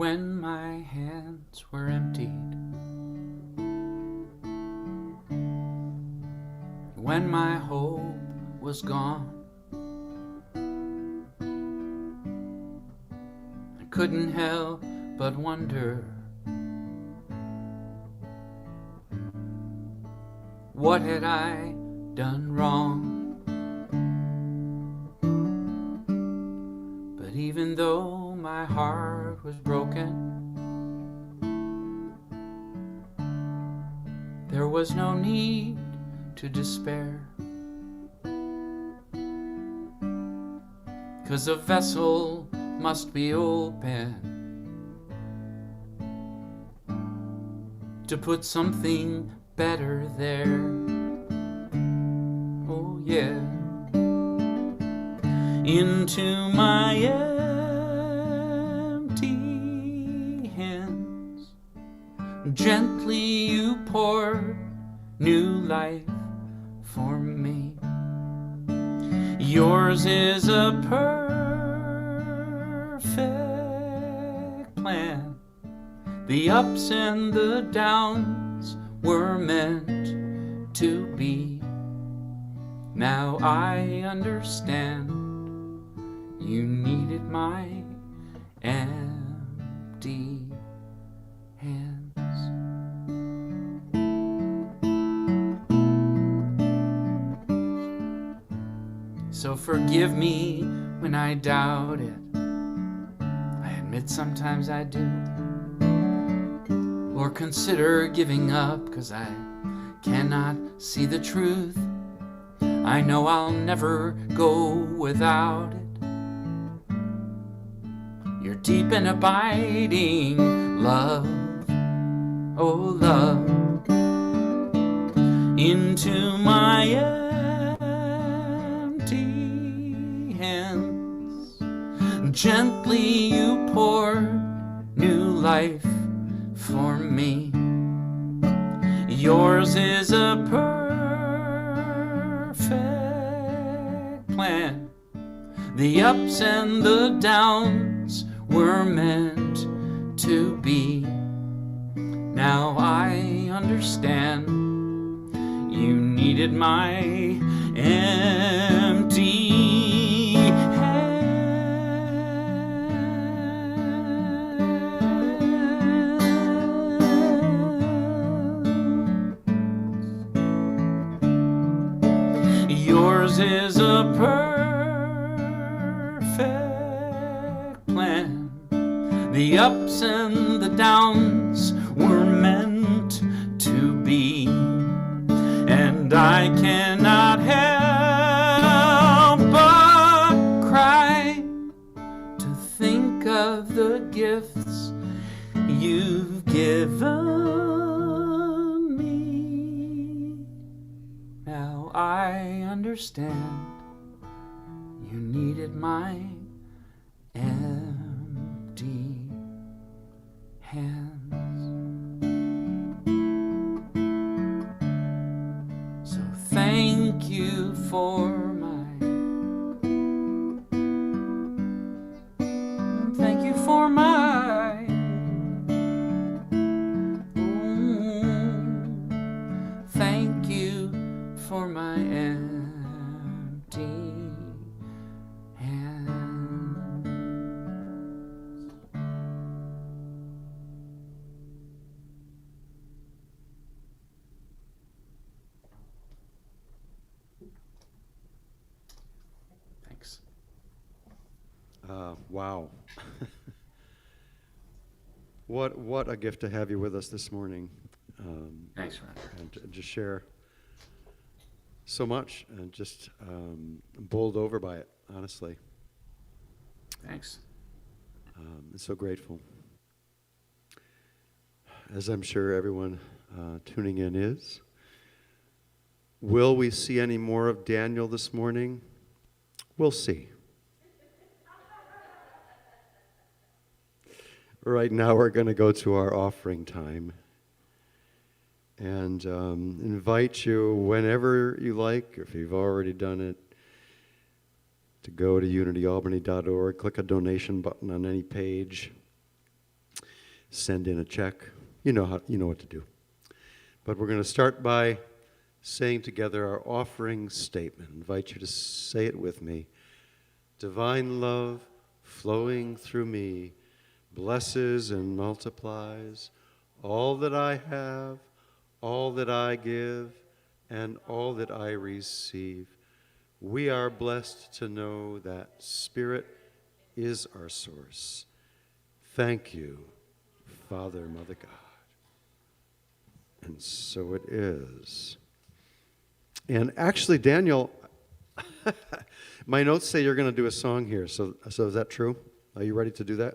S5: when my hands were emptied, when my hope was gone. I couldn't help but wonder, what had I done wrong? But even though my heart was broken, there was no need to despair, 'cause a vessel must be open to put something better there. Oh yeah. Into my empty hands, gently you poured new life for me. Yours is a perfect plan. The ups and the downs were meant to be. Now I understand, you needed my empty hands. So forgive me when I doubt it. I admit sometimes I do. Or consider giving up 'cause I cannot see the truth. I know I'll never go without it. Your deep and abiding love, oh love, into my empty hands. Gently you poured new life for me. Yours is a perfect plan. The ups and the downs were meant to be. Now I understand, you needed my empty hands. Yours is a perfect plan. The ups and the downs were meant to be. And I cannot help but cry to think of the gifts you've given me. Now I understand, you needed my empty hands. So thank you for my thank you for my empty hands. Thanks.
S2: Wow. What a gift to have you with us this morning.
S5: Thanks, Roger.
S2: And just share so much, and just bowled over by it, honestly.
S5: Thanks.
S2: I'm so grateful. As I'm sure everyone tuning in is. Will we see any more of Daniel this morning? We'll see. Right now we're going to go to our offering time and invite you whenever you like, if you've already done it, to go to unityalbany.org, click a donation button on any page, send in a check. You know what to do. But we're going to start by saying together our offering statement. I invite you to say it with me. Divine love flowing through me blesses and multiplies all that I have, all that I give, and all that I receive. We are blessed to know that Spirit is our source. Thank you, Father, Mother God. And so it is. And actually, Daniel, my notes say you're going to do a song here. So is that true? Are you ready to do that?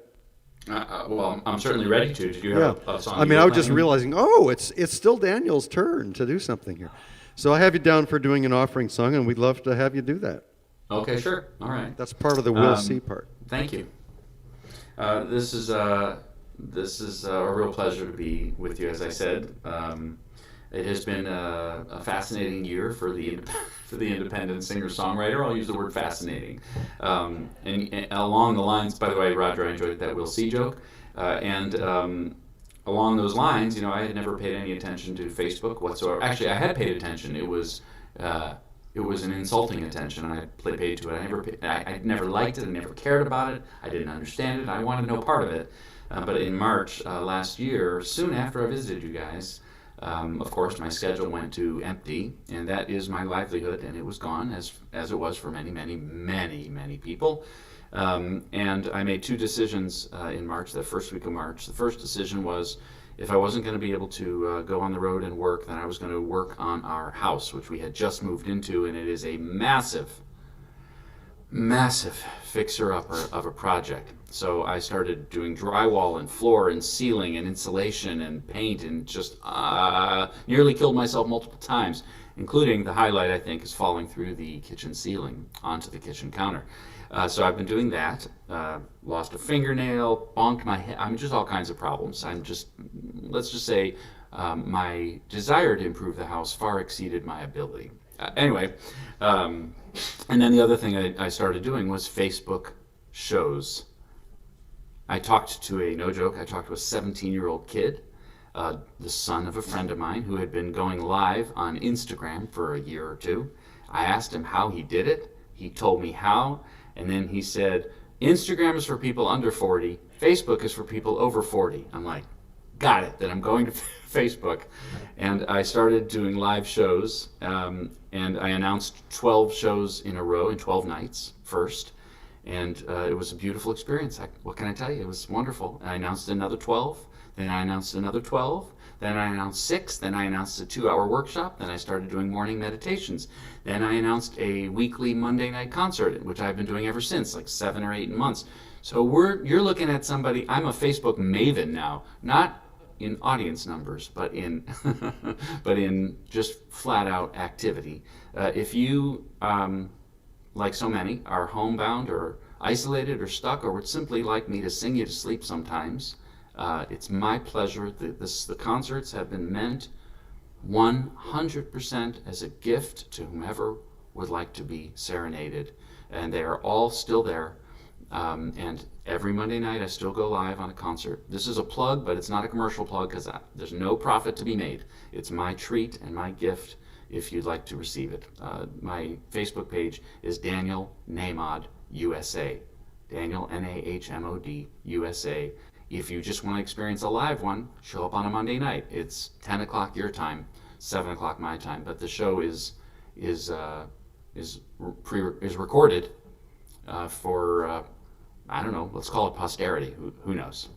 S5: Well, I'm certainly ready to. Do you have a song?
S2: I mean, I was just realizing, it's still Daniel's turn to do something here. So I have you down for doing an offering song, and we'd love to have you do that.
S5: Okay, sure. All right.
S2: That's part of the we'll see part.
S5: Thank you. This is a real pleasure to be with you, as I said. It has been a fascinating year for the independent singer-songwriter. I'll use the word fascinating. And along the lines, by the way, Roger, I enjoyed that we'll see joke. Along those lines, I had never paid any attention to Facebook whatsoever. Actually, I had paid attention. It was an insulting attention, and I paid to it. I never liked it. I never cared about it. I didn't understand it. I wanted no part of it. But in March last year, soon after I visited you guys, of course, my schedule went to empty, and that is my livelihood, and it was gone, as it was for many, many, many, many people. And I made two decisions in March, that first week of March. The first decision was, if I wasn't going to be able to go on the road and work, then I was going to work on our house, which we had just moved into, and it is a massive, massive fixer-upper of a project. So I started doing drywall and floor and ceiling and insulation and paint, and just nearly killed myself multiple times, including the highlight, I think, is falling through the kitchen ceiling onto the kitchen counter. So I've been doing that, lost a fingernail, bonked my head, just all kinds of problems. Let's just say my desire to improve the house far exceeded my ability. Anyway, and then the other thing I started doing was Facebook shows. I talked to a 17-year-old kid, the son of a friend of mine who had been going live on Instagram for a year or two. I asked him how he did it. He told me how, and then he said, Instagram is for people under 40, Facebook is for people over 40. I'm like, got it, then I'm going to Facebook. And I started doing live shows, and I announced 12 shows in a row in 12 nights first. And it was a beautiful experience. What can I tell you? It was wonderful. I announced another 12, then I announced another 12, then I announced 6, then I announced a 2-hour workshop, then I started doing morning meditations. Then I announced a weekly Monday night concert, which I've been doing ever since, like 7 or 8 months. So you're looking at somebody, I'm a Facebook maven now, not in audience numbers, but in but in just flat out activity. If you like so many, are homebound or isolated or stuck, or would simply like me to sing you to sleep sometimes, it's my pleasure. The concerts have been meant 100% as a gift to whomever would like to be serenaded. And they are all still there. And every Monday night I still go live on a concert. This is a plug, but it's not a commercial plug because there's no profit to be made. It's my treat and my gift if you'd like to receive it. My Facebook page is Daniel Nahmod USA. Daniel Nahmod USA. If you just want to experience a live one, show up on a Monday night. It's 10 o'clock your time, 7 o'clock my time. But the show is recorded for I don't know. Let's call it posterity. Who knows?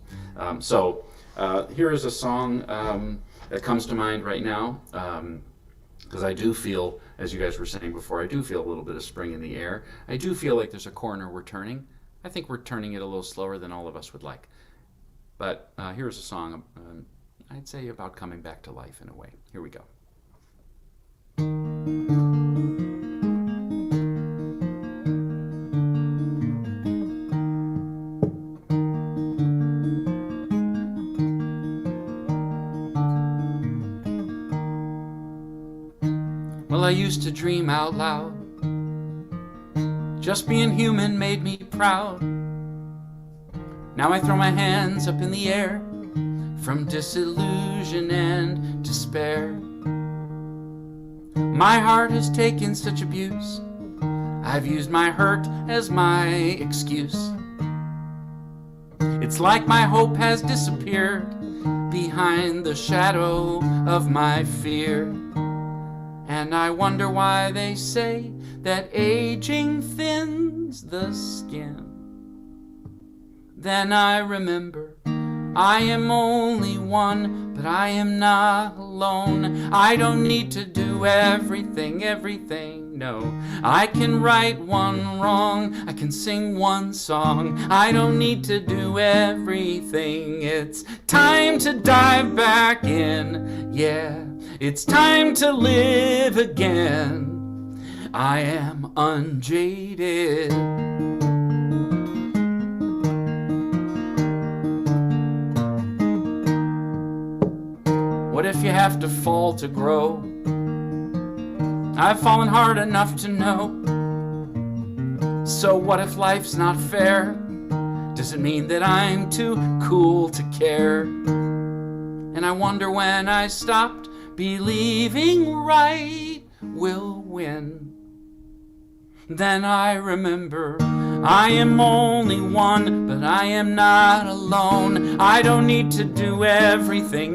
S5: So here is a song that comes to mind right now. Because I do feel, as you guys were saying before, I do feel a little bit of spring in the air. I do feel like there's a corner we're turning. I think we're turning it a little slower than all of us would like. But here's a song, I'd say, about coming back to life in a way. Here we go. Well, I used to dream out loud. Just being human made me proud. Now I throw my hands up in the air from disillusion and despair. My heart has taken such abuse, I've used my hurt as my excuse. It's like my hope has disappeared behind the shadow of my fear. And I wonder why they say that aging thins the skin. Then I remember I am only one, but I am not alone. I don't need to do everything, no. I can right one wrong, I can sing one song. I don't need to do everything. It's time to dive back in, yeah. It's time to live again. I am unjaded. What if you have to fall to grow? I've fallen hard enough to know. So what if life's not fair? Does it mean that I'm too cool to care? And I wonder when I stopped believing right will win. Then I remember I am only one, but I am not alone. I don't need to do everything,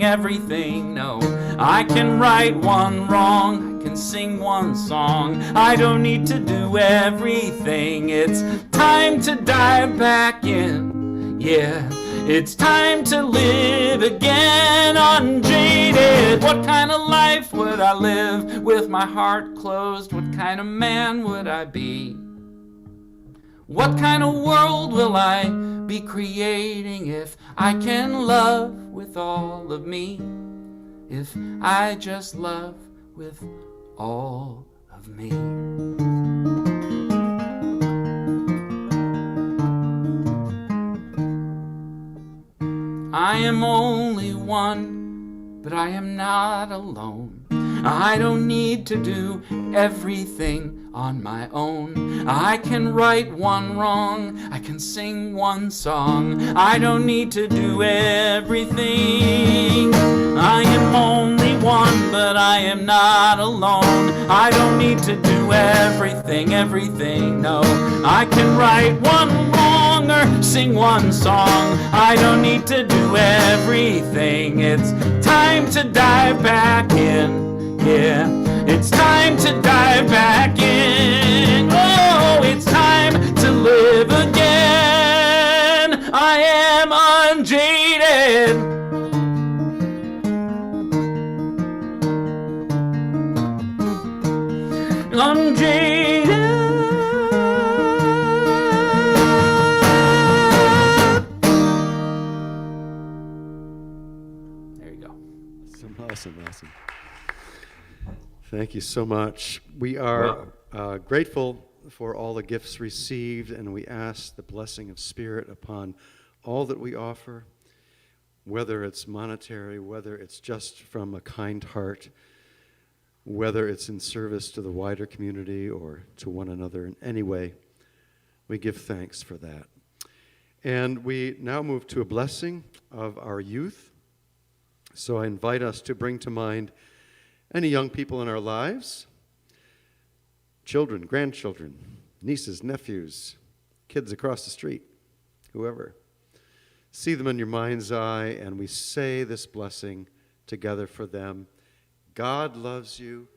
S5: no. I can right one wrong, I can sing one song. I don't need to do everything. It's time to dive back in, yeah. It's time to live again, unjaded. What kind of life would I live with my heart closed? What kind of man would I be? What kind of world will I be creating if I can love with all of me? If I just love with all of me. I am only one, but I am not alone. I don't need to do everything on my own. I can right one wrong, I can sing one song. I don't need to do everything. I am only one, but I am not alone. I don't need to do everything, no. I can right one wrong or sing one song. I don't need to do everything. It's time to dive back in. Yeah, it's time to dive back in. Oh, it's time to live again. I am unjaded. Unjaded. There you go.
S2: Awesome. Thank you so much. We are grateful for all the gifts received, and we ask the blessing of Spirit upon all that we offer, whether it's monetary, whether it's just from a kind heart, whether it's in service to the wider community or to one another in any way. We give thanks for that. And we now move to a blessing of our youth. So I invite us to bring to mind any young people in our lives, children, grandchildren, nieces, nephews, kids across the street, whoever. See them in your mind's eye, and we say this blessing together for them. God loves you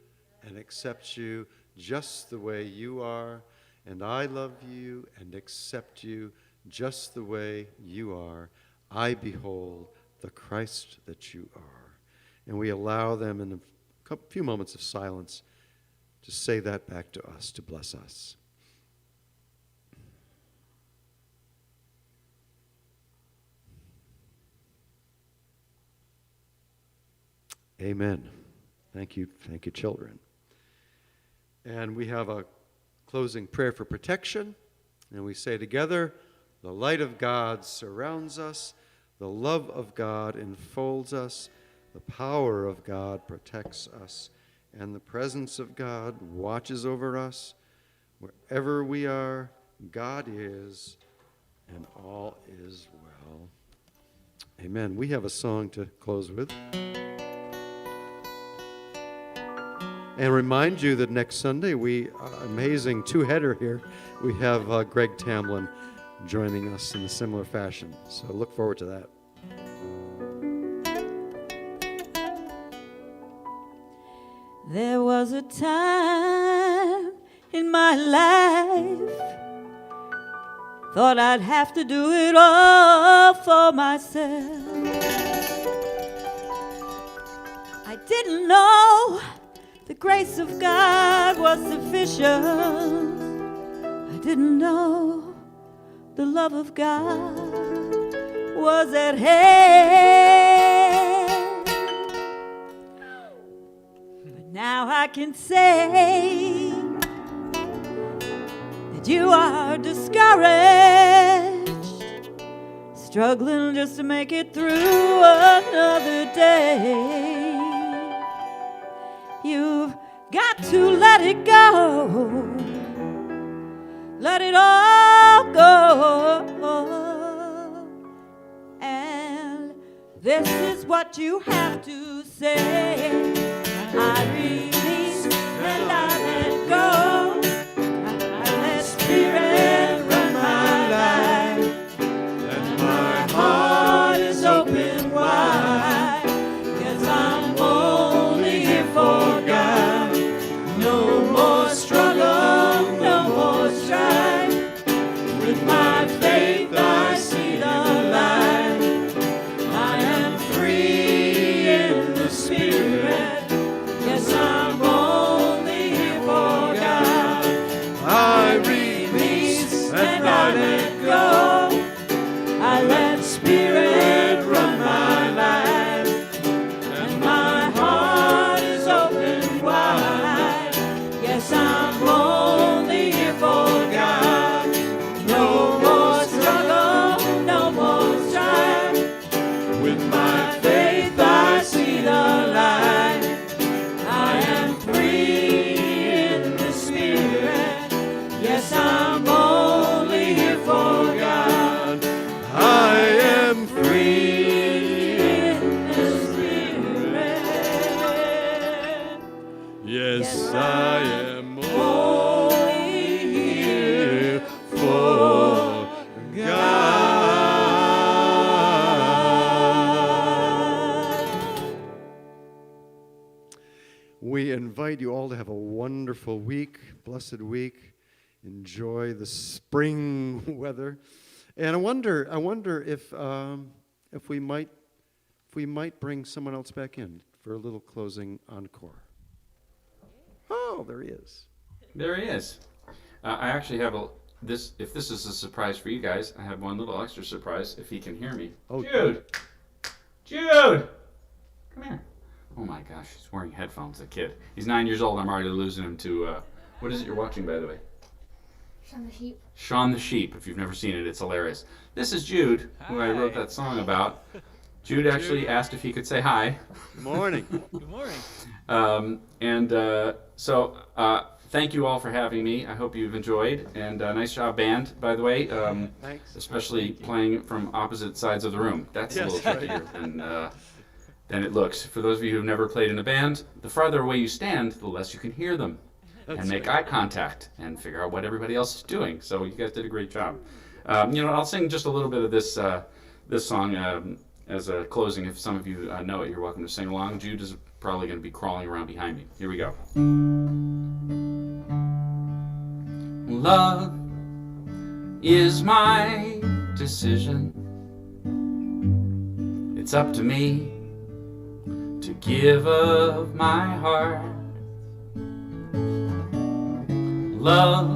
S2: and accepts you just the way you are, and I love you and accept you just the way you are. I behold the Christ that you are. And we allow them in a few moments of silence to say that back to us, to bless us. Amen. Thank you, children. And we have a closing prayer for protection, and we say together, the light of God surrounds us, the love of God enfolds us, the power of God protects us, and the presence of God watches over us. Wherever we are, God is, and all is well. Amen. We have a song to close with. And remind you that next Sunday, amazing two-header here, we have Greg Tamlin joining us in a similar fashion. So look forward to that.
S1: There was a time in my life thought I'd have to do it all for myself. I didn't know the grace of God was sufficient. I didn't know the love of God was at hand. But now I can say that you are discouraged, struggling just to make it through another day. You've got to let it go. Let it all go. And this is what you have to say. I release and I let go. I let Spirit run my life.
S3: And my heart is open wide.
S1: 'Cause I'm only here for God.
S3: No more struggle, no more strife. With my faith I see the light. I am free in the Spirit.
S1: Yes, I'm only here for God.
S3: I release and I let go.
S1: I let
S3: Spirit run my life. And my heart is open wide.
S1: Yes, I'm only here for God.
S3: No more struggle, no more strife. With my faith I see the light. I am free in the Spirit.
S1: Yes, I'm only here for God.
S3: I am free
S1: In the Spirit.
S3: Yes, I am
S1: Only
S3: here for God.
S2: We invite you all to have a wonderful week, blessed week. Enjoy the spring weather, and I wonder if we might bring someone else back in for a little closing encore. Oh, there he is.
S5: There he is. I actually have this. If this is a surprise for you guys, I have one little extra surprise. If he can hear me,
S2: Oh,
S5: Jude, come here. Oh my gosh, he's wearing headphones. The kid. He's 9 years old. I'm already losing him to. What is it you're watching, by the way?
S7: Shaun the Sheep.
S5: Shaun the Sheep. If you've never seen it, it's hilarious. This is Jude, who I wrote that song about. Jude actually asked if he could say hi.
S2: Morning.
S8: Good morning.
S5: So thank you all for having me. I hope you've enjoyed. And nice job, band, by the way.
S2: Thanks.
S5: Especially playing from opposite sides of the room. That's
S2: Yes,
S5: a little trickier than it looks. For those of you who've never played in a band, the farther away you stand, the less you can hear them. And make eye contact and figure out what everybody else is doing. So you guys did a great job. I'll sing just a little bit of this song as a closing. If some of you know it, you're welcome to sing along. Jude is probably going to be crawling around behind me. Here we go. Love is my decision. It's up to me to give of my heart. Love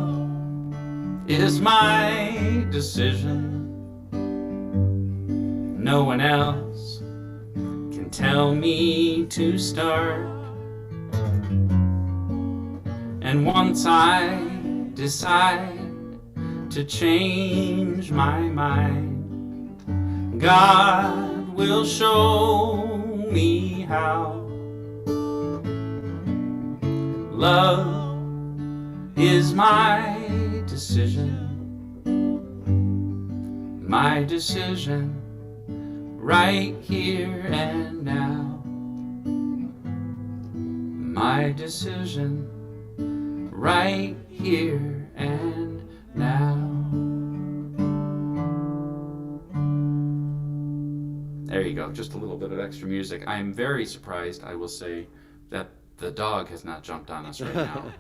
S5: is my decision. No one else can tell me to start. And once I decide to change my mind, God will show me how. Love is my decision. My decision right here and now. My decision, right here and now. There you go, just a little bit of extra music. I am very surprised, I will say, that the dog has not jumped on us right now.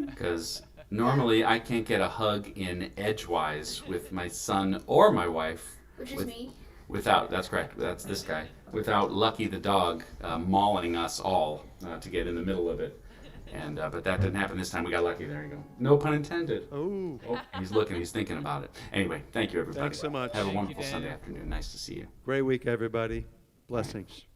S5: Because normally I can't get a hug in edgewise with my son or my wife.
S7: Which is me.
S5: Without, that's correct, that's this guy. Without Lucky the dog mauling us all to get in the middle of it. And but that didn't happen this time. We got lucky. There you go. No pun intended.
S2: Oh,
S5: Oh, he's looking. He's thinking about it. Anyway, thank you, everybody.
S2: Thanks so much.
S5: Have a
S2: Thank
S5: wonderful Sunday afternoon. Nice to see you.
S2: great week, everybody. Blessings.